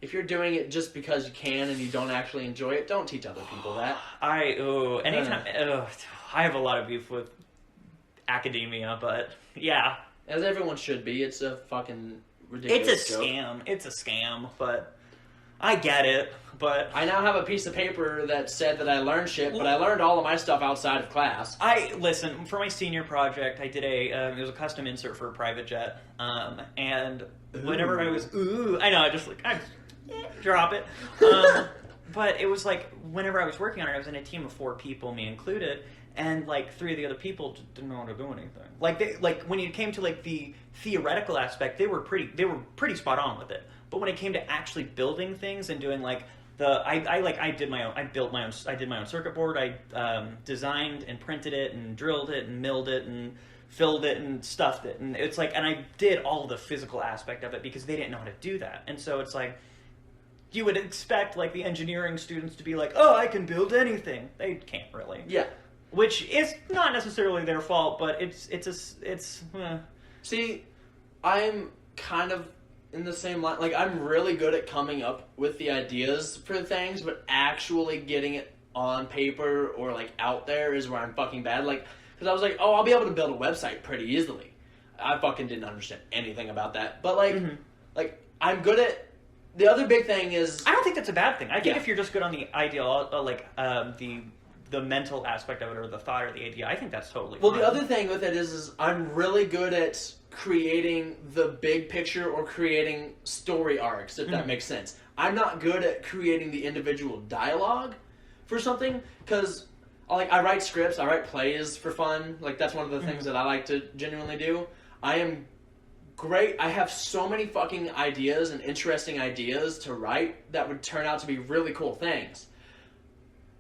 If you're doing it just because you can and you don't actually enjoy it, don't teach other people that. I have a lot of beef with academia, but yeah. As everyone should be. It's a fucking ridiculous It's a joke. scam. It's a scam, but I get it. But I now have a piece of paper that said that I learned shit, but I learned all of my stuff outside of class. Listen, for my senior project, I did it was a custom insert for a private jet, and whenever I was, drop it. But it was like, whenever I was working on it, I was in a team of 4 people, me included, and like 3 of the other people just didn't know how to do anything. Like when it came to like the theoretical aspect, they were pretty spot on with it. But when it came to actually building things and doing like I did my own circuit board. I designed and printed it and drilled it and milled it and filled it and stuffed it. And it's like, and I did all the physical aspect of it because they didn't know how to do that. And so it's like, you would expect like the engineering students to be like, oh, I can build anything. They can't really. Yeah. Which is not necessarily their fault, but it's. See, I'm kind of in the same line. Like, I'm really good at coming up with the ideas for things, but actually getting it on paper or like out there is where I'm fucking bad. Like, because I was like, oh, I'll be able to build a website pretty easily. I fucking didn't understand anything about that. But like, like I'm good at. The other big thing is, I don't think that's a bad thing. I think if you're just good on the ideal, the mental aspect of it, or the thought, or the idea, I think that's totally well, fine. the other thing with it is I'm really good at creating the big picture or creating story arcs, if that makes sense. I'm not good at creating the individual dialogue for something, because like I write scripts, I write plays for fun. Like that's one of the things that I like to genuinely do. I am great. I have so many fucking ideas and interesting ideas to write that would turn out to be really cool things.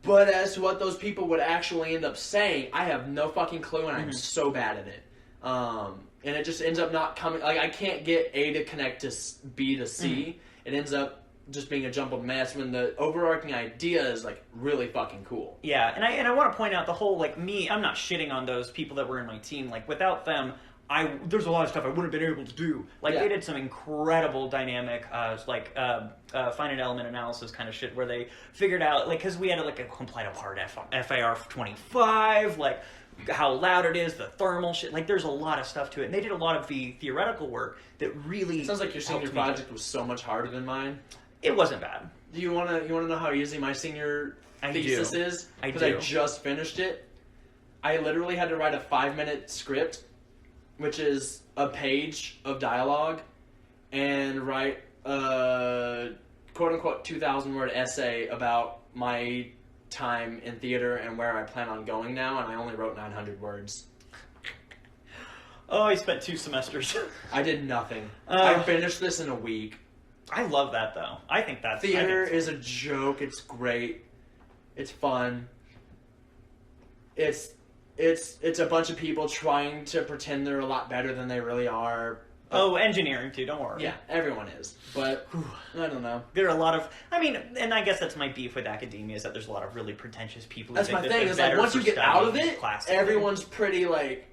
But as to what those people would actually end up saying, I have no fucking clue, and I'm so bad at it. And it just ends up not coming. Like, I can't get A to connect to B to C. It ends up just being a jumbled mess when the overarching idea is, like, really fucking cool. Yeah, and I want to point out the whole, like, I'm not shitting on those people that were in my team. Like, without them, there's a lot of stuff I wouldn't have been able to do. Like, they did some incredible dynamic, finite element analysis kind of shit where they figured out, like, because we had, like, a complete apart FAR 25, like, how loud it is, the thermal shit. Like, there's a lot of stuff to it. And they did a lot of the theoretical work that really... It sounds like your senior project was so much harder than mine. It wasn't bad. Do you want to know how easy my senior thesis is? Because I just finished it. I literally had to write a 5-minute script, which is a page of dialogue, and write a quote-unquote 2,000-word essay about my time in theater and where I plan on going now, and I only wrote 900 words. Oh, I spent 2 semesters. I did nothing. I finished this in a week. I love that, though. I think that's... Theater is a joke. It's great. It's fun. It's a bunch of people trying to pretend they're a lot better than they really are. Oh, engineering too, don't worry. Yeah, everyone is. But, I don't know. There are a lot of... I mean, and I guess that's my beef with academia, is that there's a lot of really pretentious people who that's think my thing, is like, once you get out of it, everyone's pretty, like,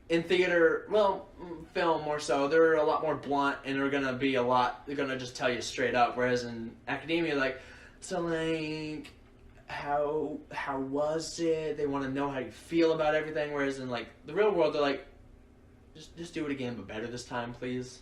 in theater, well, film more so, they're a lot more blunt, and they're gonna just tell you straight up, whereas in academia, like, so, like... How was it? They want to know how you feel about everything. Whereas in like the real world, they're like, just do it again, but better this time, please.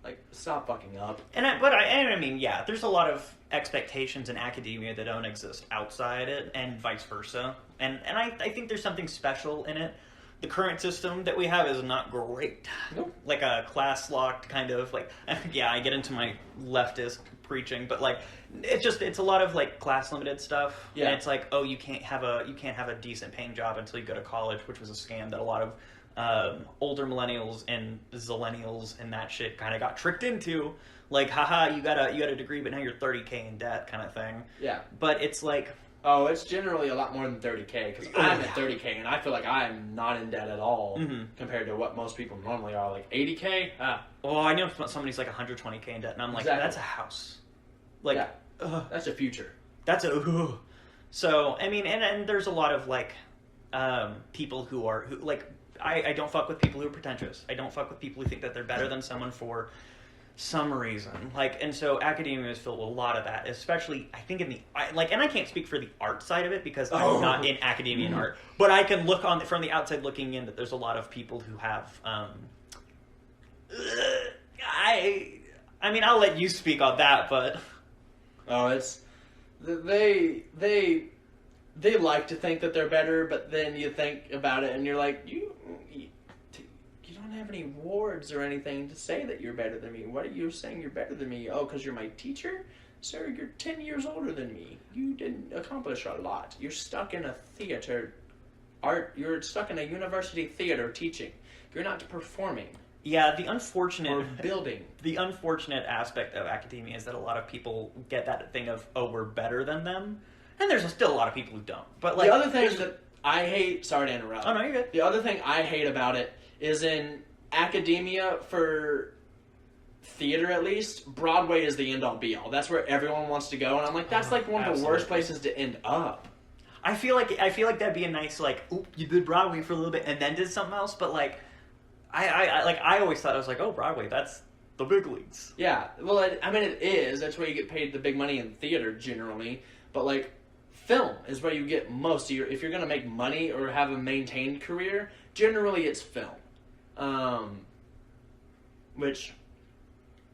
Like, stop fucking up. I mean, yeah, there's a lot of expectations in academia that don't exist outside it, and vice versa. And I think there's something special in it, the current system that we have is not great. Nope. Like a class locked kind of like, yeah, I get into my leftist preaching, but like it's a lot of like class limited stuff. Yeah. And it's like, oh, you can't have a decent paying job until you go to college, which was a scam that a lot of older millennials and zillennials and that shit kind of got tricked into. Like, haha, you got a degree, but now you're 30K in debt, kind of thing. Yeah. But it's like, oh, it's generally a lot more than 30K, because I'm at 30K, and I feel like I'm not in debt at all compared to what most people normally are. Like 80K? well, I know somebody's like 120K in debt, and I'm like, that's a house. Like, yeah. That's a future. That's a. So, I mean, and there's a lot of like people who like, I don't fuck with people who are pretentious. I don't fuck with people who think that they're better than someone for some reason. Like, and so academia is filled with a lot of that, especially I think in the and I can't speak for the art side of it because I'm not in academia and art, but I can look on from the outside looking in that there's a lot of people who have I mean, I'll let you speak on that, but it's they like to think that they're better, but then you think about it and you're like, you don't have any awards or anything to say that you're better than me. What are you saying you're better than me? Oh, because you're my teacher? Sir, you're 10 years older than me. You didn't accomplish a lot. You're stuck in a theater art. You're stuck in a university theater teaching. You're not performing. Yeah, the unfortunate or building. The unfortunate aspect of academia is that a lot of people get that thing of, oh, we're better than them, and there's still a lot of people who don't. But like the other thing that I hate. Sorry to interrupt. Oh no, you're good. The other thing I hate about it is in academia, for theater at least, Broadway is the end all be all. That's where everyone wants to go, and I'm like, that's like one of the worst places to end up. I feel like that'd be a nice like, oop, you did Broadway for a little bit and then did something else, but like. I always thought, I was like, oh, Broadway, that's the big leagues. Yeah, well, I mean, it is. That's where you get paid the big money in theater, generally. But, like, film is where you get most of your... If you're going to make money or have a maintained career, generally it's film. Which,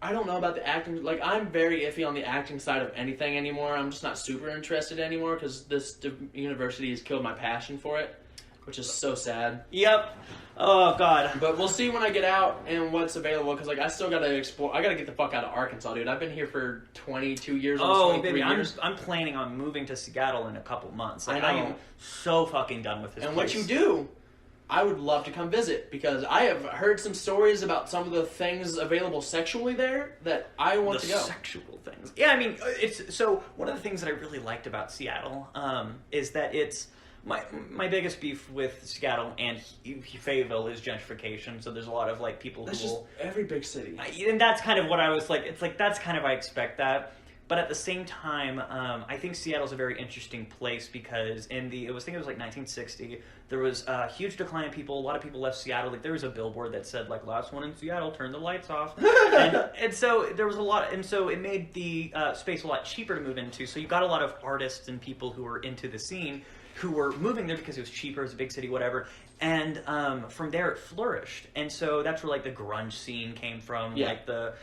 I don't know about the acting... Like, I'm very iffy on the acting side of anything anymore. I'm just not super interested anymore because this university has killed my passion for it, which is so sad. Yep. Oh, God. But we'll see when I get out and what's available, because, like, I still got to explore. I got to get the fuck out of Arkansas, dude. I've been here for 22 years, almost 23 years. I'm planning on moving to Seattle in a couple months. Like, I know. I am so fucking done with this and place. what you do, I would love to come visit, because I have heard some stories about some of the things available sexually there that I want to go. Sexual things. Yeah, I mean, it's... So, one of the things that I really liked about Seattle is that it's... My biggest beef with Seattle and Fayetteville is gentrification. So there's a lot of like people that's who will... just every big city. And that's kind of what I was like. It's like, that's kind of, I expect that. But at the same time, I think Seattle's a very interesting place because I think it was like 1960, there was a huge decline in people. A lot of people left Seattle. Like there was a billboard that said like, last one in Seattle, turn the lights off. and so there was a lot, and so it made the space a lot cheaper to move into. So you got a lot of artists and people who were into the scene who were moving there because it was cheaper, it was a big city, whatever. And from there it flourished. And so that's where like the grunge scene came from. Yeah. Like the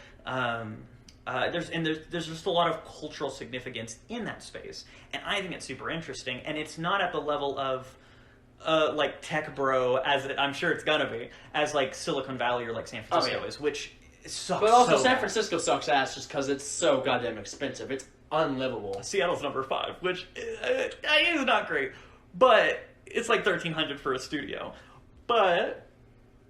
there's just a lot of cultural significance in that space. And I think it's super interesting. And it's not at the level of like tech bro, as I'm sure it's gonna be, as like Silicon Valley or like San Francisco is, which sucks. But also so San bad. Francisco sucks ass just because it's so goddamn expensive. It's unlivable. Seattle's number 5, which is not great, but it's like $1,300 for a studio. But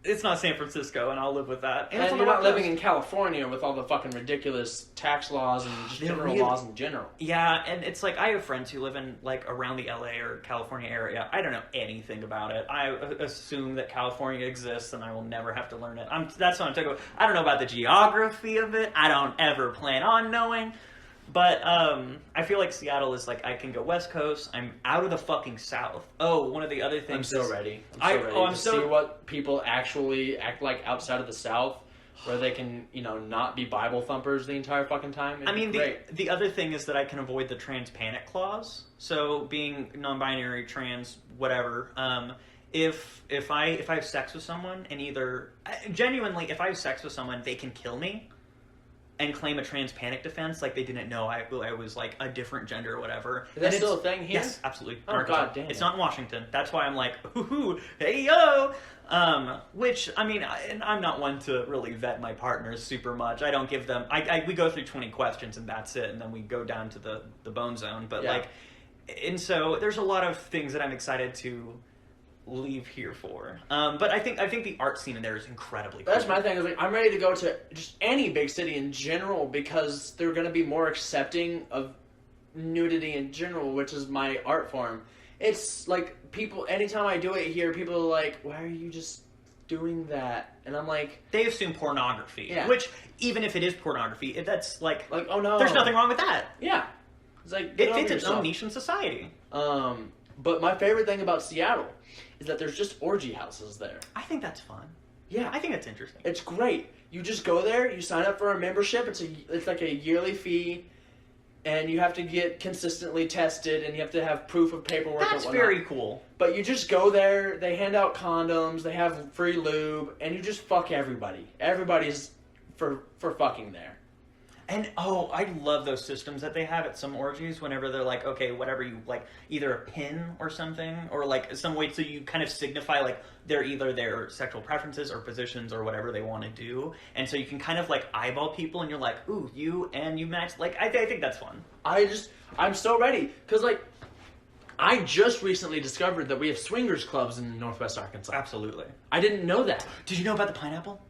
it's not San Francisco, and I'll live with that. And you're not living in California with all the fucking ridiculous tax laws and just general laws in general. Yeah, and it's like I have friends who live in like around the LA or California area. I don't know anything about it. I assume that California exists, and I will never have to learn it. That's what I'm talking about. I don't know about the geography of it. I don't ever plan on knowing. But I feel like Seattle is like, I can go West Coast. I'm out of the fucking South. Oh, one of the other things. I'm so ready. I'm so ready to see what people actually act like outside of the South, where they can, not be Bible thumpers the entire fucking time. I mean, the other thing is that I can avoid the trans panic clause. So being non-binary, trans, whatever. If I have sex with someone and genuinely, if I have sex with someone, they can kill me. and claim a trans panic defense, like they didn't know I was like a different gender or whatever. Is that still a thing here? Yes, absolutely. Oh, God damn. It's not in Washington. That's why I'm like, ooh, hey yo. Which, I mean, I'm not one to really vet my partners super much. I don't give them, we go through 20 questions and that's it, and then we go down to the bone zone. But like, and so there's a lot of things that I'm excited to leave here for. But I think the art scene in there is incredibly cool. That's my thing. Is like, I'm ready to go to just any big city in general because they're going to be more accepting of nudity in general, which is my art form. It's like people, anytime I do it here, people are like, why are you just doing that? And I'm like... They assume pornography. Yeah. Which, even if it is pornography, that's like... Like, oh no. There's nothing wrong with that. Yeah. It's like, it fits its own niche in society. But my favorite thing about Seattle is that there's just orgy houses there. I think that's fun. Yeah. I think that's interesting. It's great. You just go there, you sign up for a membership, it's like a yearly fee, and you have to get consistently tested, and you have to have proof of paperwork. That's very cool. But you just go there, they hand out condoms, they have free lube, and you just fuck everybody. Everybody's for fucking there. And, oh, I love those systems that they have at some orgies whenever they're like, okay, whatever you, like, either a pin or something, or, like, some way so you kind of signify, like, they're either their sexual preferences or positions or whatever they want to do. And so you can kind of, like, eyeball people and you're like, ooh, you match. Like, I think that's fun. I'm so ready. Because, like, I just recently discovered that we have swingers clubs in Northwest Arkansas. Absolutely. I didn't know that. Did you know about the pineapple?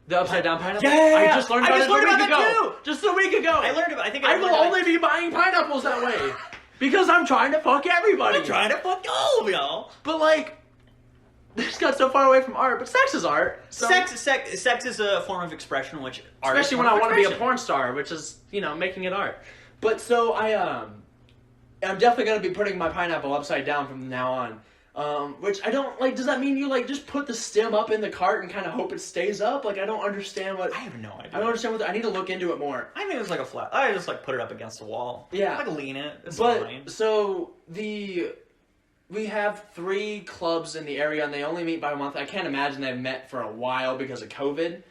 The upside down pineapple? Yeah! I just learned about it a week ago. Too. Just a week ago. I learned about it. I will only be buying pineapples that way. Because I'm trying to fuck everybody. I'm trying to fuck all of y'all. But like, this got so far away from art, but sex is art. So, sex is a form of expression, which art especially when I want to be a porn star, which is, making it art. But so I'm definitely going to be putting my pineapple upside down from now on. Which I don't, like, does that mean you, like, just put the stem up in the cart and kind of hope it stays up? Like, I don't understand what... I have no idea. I don't understand what... I need to look into it more. I think it's like a flat... I just, like, put it up against the wall. Yeah. Like, lean it. It's but, fine. So, we have 3 clubs in the area, and they only meet by a month. I can't imagine they've met for a while because of COVID.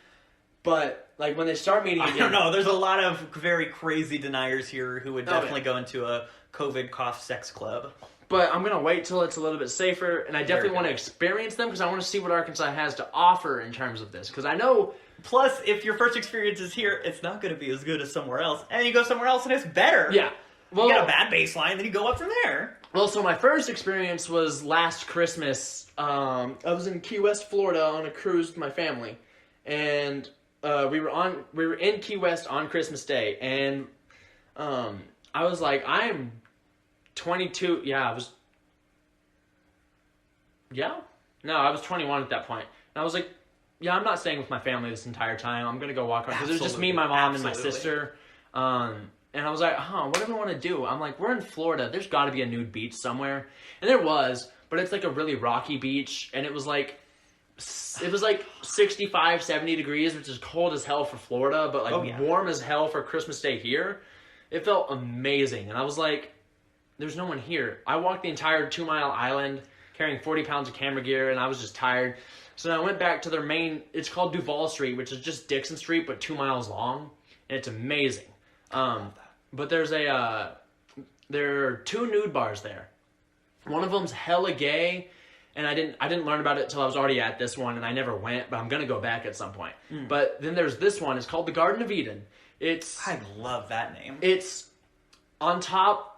But, like, when they start meeting again... I don't know. There's a lot of very crazy deniers here who would definitely go into a COVID cough sex club. But I'm going to wait till it's a little bit safer, and I definitely want to experience them because I want to see what Arkansas has to offer in terms of this. Because I know... Plus, if your first experience is here, it's not going to be as good as somewhere else. And you go somewhere else and it's better. Yeah. Well, you get a bad baseline, then you go up from there. Well, so my first experience was last Christmas. I was in Key West, Florida on a cruise with my family. And we were in Key West on Christmas Day. And I was like, I'm 22. I was 21 at that point. And I was like, I'm not staying with my family this entire time. I'm going to go walk around. Because it was just me, my mom, and my sister. And I was like, what do I want to do? I'm like, we're in Florida. There's got to be a nude beach somewhere. And there was, but it's like a really rocky beach. And it was like 65, 70 degrees, which is cold as hell for Florida, but warm as hell for Christmas Day here. It felt amazing. And I was like, there's no one here. I walked the entire 2-mile island carrying 40 pounds of camera gear, and I was just tired. So I went back to their main, it's called Duval Street, which is just Dixon Street, but 2 miles long. And it's amazing. But there are 2 nude bars there. One of them's hella gay, and I didn't learn about it till I was already at this one, and I never went, but I'm gonna go back at some point. But then there's this one. It's called the Garden of Eden. I love that name. It's on top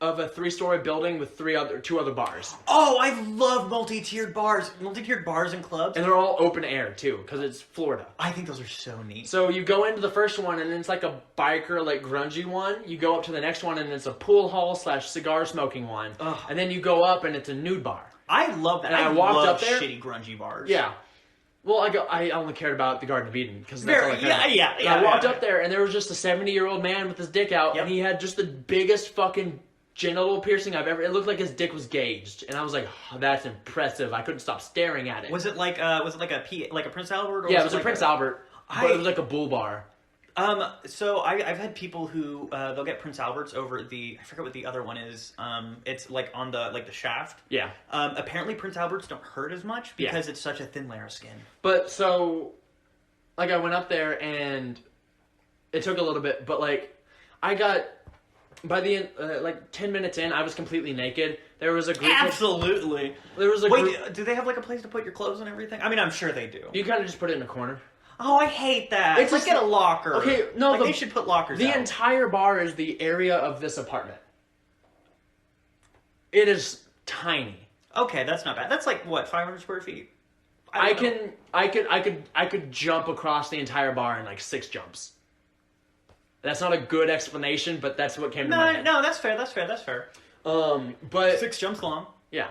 of a 3-story building with 2 other bars. Oh, I love multi-tiered bars and clubs. And they're all open air too, because it's Florida. I think those are so neat. So you go into the first one, and it's like a biker, like grungy one. You go up to the next one, and it's a pool hall / cigar smoking one. Ugh. And then you go up, and it's a nude bar. I love that. And I walked up there. Shitty grungy bars. Yeah. Well, I only cared about the Garden of Eden because that's all I cared about. Yeah. I walked up there, and there was just a 70-year-old man with his dick out, and he had just the biggest fucking genital piercing I've ever... It looked like his dick was gauged, and I was like, that's impressive. I couldn't stop staring at it. Was it like a Prince Albert? Or yeah, it was a Prince Albert, but it was like a bull bar. So I've had people who they'll get Prince Alberts over I forget what the other one is. It's like on the shaft. Yeah. Apparently Prince Alberts don't hurt as much because it's such a thin layer of skin. But so, like, I went up there and it took a little bit, but like I got by the end, like 10 minutes in, I was completely naked. There was a group. Absolutely. There was a Wait, group. do they have like a place to put your clothes and everything? I mean, I'm sure they do. You kind of just put it in a corner. Oh, I hate that. It's like just get a locker. Okay, no, like they should put lockers. The out. entire bar is the area of this apartment. It is tiny. Okay, that's not bad. That's like what, 500 square feet. I could jump across the entire bar in like 6 jumps. That's not a good explanation, but that's what came to my head. No, that's fair. But 6 jumps long. yeah.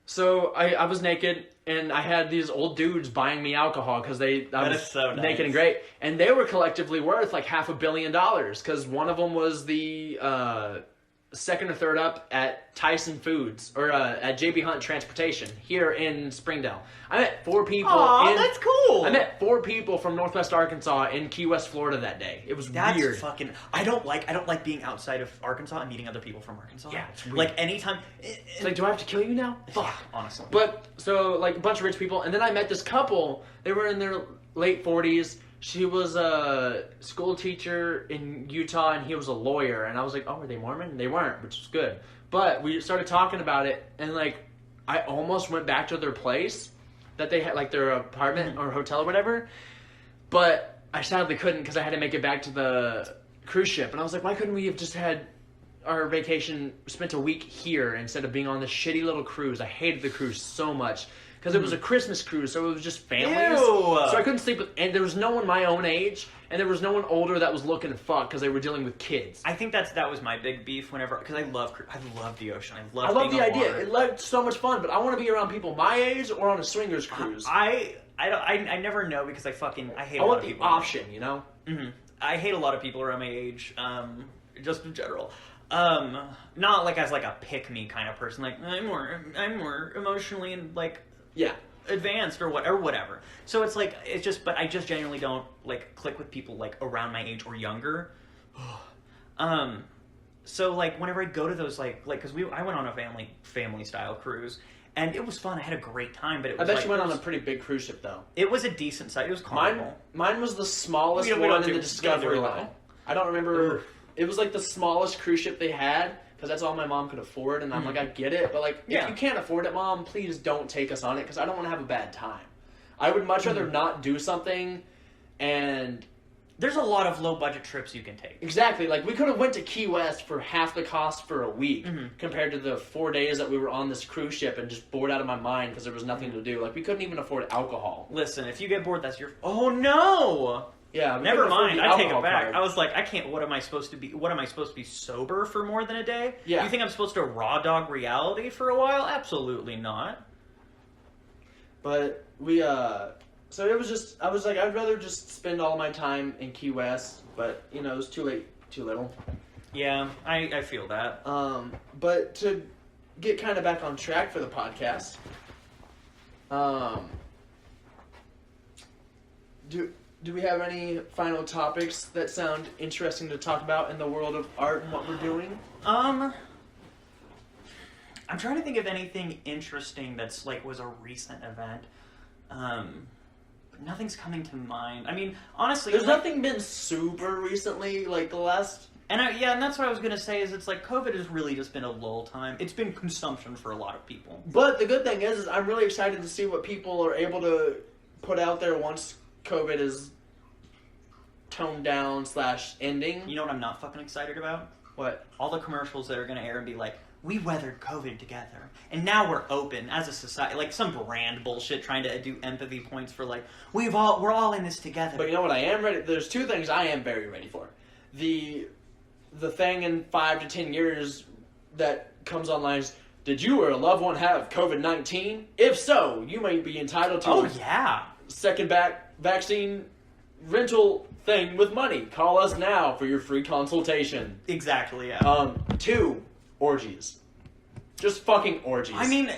So I was naked, and I had these old dudes buying me alcohol because I was so nice. naked and great, and they were collectively worth like $500 million because one of them was the second or third up at Tyson Foods or at JB Hunt Transportation here in Springdale. I met 4 people. Aw, that's cool. I met 4 people from Northwest Arkansas in Key West, Florida that day. It was weird. Fucking. I don't like being outside of Arkansas and meeting other people from Arkansas. Yeah, it's weird. Like anytime. It's like, do I have to kill you now? Fuck. Yeah, honestly. But so like a bunch of rich people, and then I met this couple. They were in their late 40s. She was a school teacher in Utah, and he was a lawyer. And I was like, oh, are they Mormon? And they weren't, which was good. But we started talking about it, and like I almost went back to their place that they had, like their apartment or hotel or whatever. But I sadly couldn't because I had to make it back to the cruise ship. And I was like, why couldn't we have just had our vacation, spent a week here instead of being on this shitty little cruise? I hated the cruise so much. Because it was a Christmas cruise, so it was just families. Ew. So I couldn't sleep with... And there was no one my own age, and there was no one older that was looking to fuck because they were dealing with kids. I think that was my big beef whenever... Because I love the ocean. I love the being on idea. water. It looked so much fun, but I want to be around people my age or on a swingers cruise. I never know because I hate a lot want of the people. option, you know? Mm-hmm. I hate a lot of people around my age, just in general. Not like as like a pick-me kind of person. Like, I'm more emotionally and like... Yeah. Advanced or whatever. So it's like but I just genuinely don't like click with people like around my age or younger. So like whenever I go to those like because I went on a family style cruise and it was fun. I had a great time, but it was I bet you went on a pretty big cruise ship though. It was a decent size. It was Carnival. Mine was the smallest one in the Discovery line. I don't remember. It was like the smallest cruise ship they had. Because that's all my mom could afford, and I'm like, I get it, but like, if you can't afford it, Mom, please don't take us on it, because I don't want to have a bad time. I would much rather not do something, and... There's a lot of low-budget trips you can take. Exactly, like, we could have went to Key West for half the cost for a week, compared to the 4 days that we were on this cruise ship, and just bored out of my mind, because there was nothing to do. Like, we couldn't even afford alcohol. Listen, if you get bored, that's your... Oh, no! Yeah, never mind. I take it back. Card. I was like, I can't. What am I supposed to be? What am I supposed to be sober for more than a day? Yeah. You think I'm supposed to raw dog reality for a while? Absolutely not. But we so it was just I was like I'd rather just spend all my time in Key West, but you know it was too late, too little. Yeah, I feel that. But to get kind of back on track for the podcast, Do we have any final topics that sound interesting to talk about in the world of art and what we're doing? I'm trying to think of anything interesting that's like was a recent event. But nothing's coming to mind. I mean, honestly, there's nothing been super recently, like the last. And that's what I was gonna say. Is it's like COVID has really just been a lull time. It's been consumption for a lot of people. But the good thing is I'm really excited to see what people are able to put out there once COVID is toned down / ending. You know what I'm not fucking excited about? What? All the commercials that are going to air and be like, we weathered COVID together, and now we're open as a society. Like some brand bullshit trying to do empathy points for like, we're all in this together. But you know what I am ready? There's 2 things I am very ready for. The thing in 5 to 10 years that comes online is, did you or a loved one have COVID-19? If so, you may be entitled to second vaccine rental thing with money. Call us now for your free consultation. Exactly, yeah. 2, orgies. Just fucking orgies. I mean...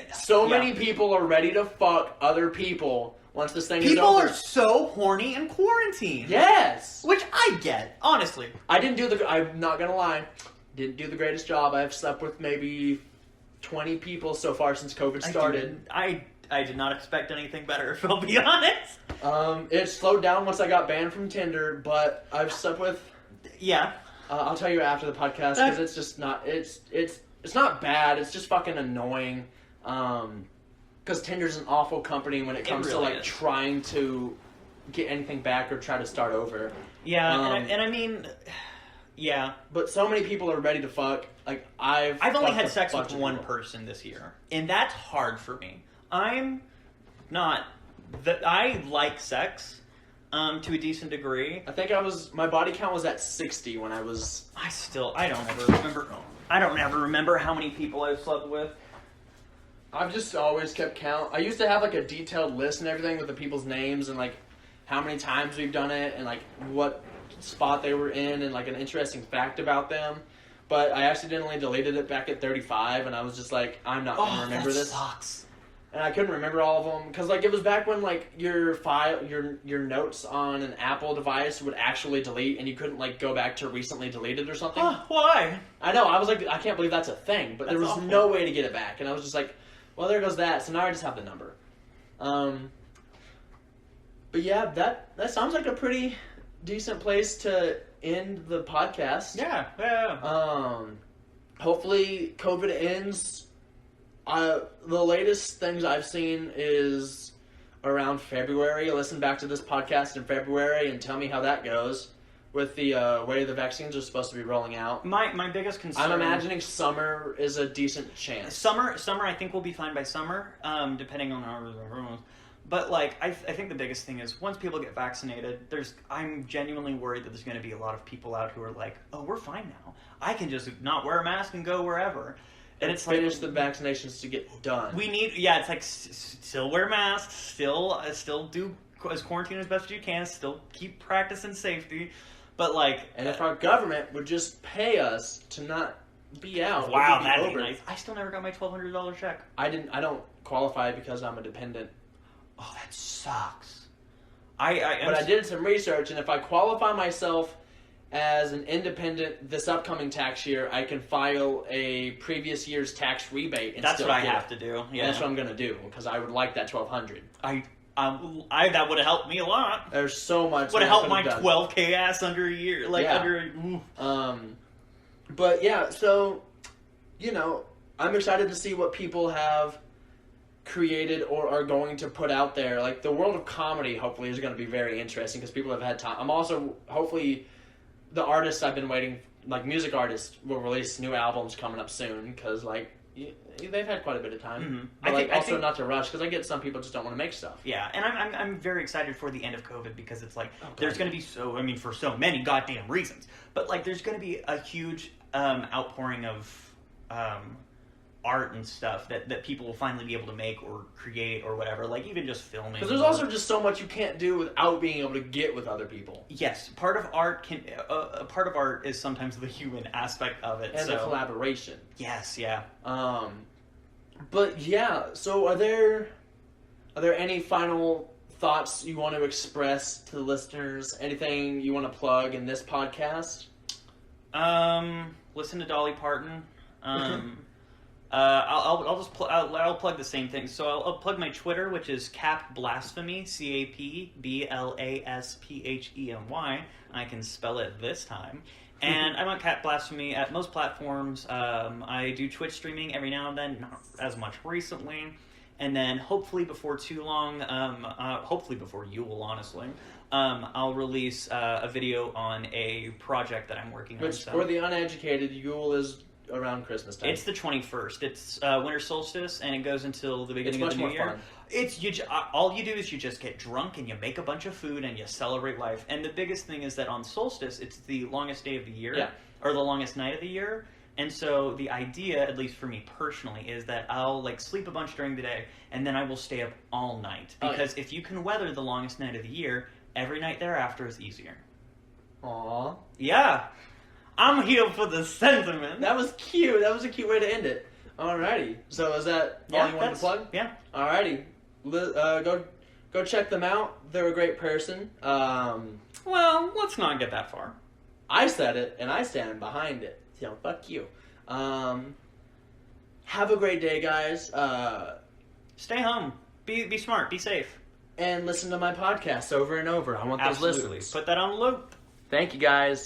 many people are ready to fuck other people once this thing is over. People are so horny in quarantine. Yes! Which I get, honestly. I'm not gonna lie, didn't do the greatest job. I've slept with maybe 20 people so far since COVID started. I did not expect anything better, if I'll be honest. It slowed down once I got banned from Tinder, but I've slept with. Yeah. I'll tell you after the podcast because it's just not. It's not bad. It's just fucking annoying. Because Tinder's an awful company when it comes to like trying to get anything back or try to start over. Yeah, and I mean, yeah. But so many people are ready to fuck. Like I've only had sex with one person this year, and that's hard for me. I'm not that I like sex to a decent degree. I think my body count was at 60 when I was. I don't ever remember how many people I've slept with. I've just always kept count. I used to have like a detailed list and everything with the people's names and like how many times we've done it and like what spot they were in and like an interesting fact about them. But I accidentally deleted it back at 35 and I was just like, I'm not going to remember this. Sucks. And I couldn't remember all of them because like it was back when like your notes on an Apple device would actually delete and you couldn't like go back to recently deleted or something. Why? I know. I was like, I can't believe that's a thing, but there was no way to get it back. And I was just like, well, there goes that. So now I just have the number. But yeah, that sounds like a pretty decent place to end the podcast. Yeah. Hopefully COVID ends. The latest things I've seen is around February. Listen back to this podcast in February and tell me how that goes with the way the vaccines are supposed to be rolling out. My biggest concern... I'm imagining summer is a decent chance. Summer, I think we'll be fine by summer, depending on how everyone goes. But, like, I think the biggest thing is once people get vaccinated, I'm genuinely worried that there's going to be a lot of people out who are like, oh, we're fine now. I can just not wear a mask and go wherever. And it's finish the vaccinations to get done. It's like still wear masks, still do as quarantine as best as you can, still keep practicing safety. But like, and if our government would just pay us to not be out, wow, that'd be nice. I still never got my $1,200 check. I don't qualify because I'm a dependent. Oh, that sucks. But I did some research, and if I qualify myself as an independent this upcoming tax year, I can file a previous year's tax rebate. And that's what I have to do. Yeah, that's what I'm gonna do because I would like that $1,200. That would have helped me a lot. There's so much. Would have helped my $12K ass under a year, But yeah, so I'm excited to see what people have created or are going to put out there. Like the world of comedy, hopefully, is going to be very interesting because people have had time. I'm also hopefully the artists I've been waiting, like music artists, will release new albums coming up soon because like. They've had quite a bit of time, mm-hmm. But I think not to rush because I get some people just don't want to make stuff. Yeah, and I'm very excited for the end of COVID because it's like there's going to be for so many goddamn reasons, but like there's going to be a huge outpouring of art and stuff that people will finally be able to make or create or whatever, like even just filming. Because there's also just so much you can't do without being able to get with other people. Yes, part of art part of art is sometimes the human aspect of it, and the collaboration. Yes, yeah. But yeah, so are there any final thoughts you want to express to the listeners? Anything you want to plug in this podcast? Listen to Dolly Parton. I'll plug the same thing. So I'll plug my Twitter, which is Cap Blasphemy, CapBlasphemy. I can spell it this time. And I'm on Cap Blasphemy at most platforms. I do Twitch streaming every now and then, not as much recently. And then hopefully before too long, hopefully before Yule, honestly, I'll release a video on a project that I'm working on. Which, for the uneducated, Yule is around Christmas time. It's the 21st. It's winter solstice, and it goes until the beginning of the new year. It's all you do is you just get drunk and you make a bunch of food and you celebrate life. And the biggest thing is that on solstice, it's the longest day of the year, or the longest night of the year. And so the idea, at least for me personally, is that I'll like sleep a bunch during the day, and then I will stay up all night. Because if you can weather the longest night of the year, every night thereafter is easier. Aww. Yeah. I'm here for the sentiment. That was cute. That was a cute way to end it. Alrighty. So is that all you wanted to plug? Yeah. Alrighty. Go check them out. They're a great person. Well, let's not get that far. I said it, and I stand behind it. So fuck you. Have a great day, guys. Stay home. Be smart. Be safe. and listen to my podcast over and over. I want those Absolutely. listens. Put that on loop. Thank you, guys.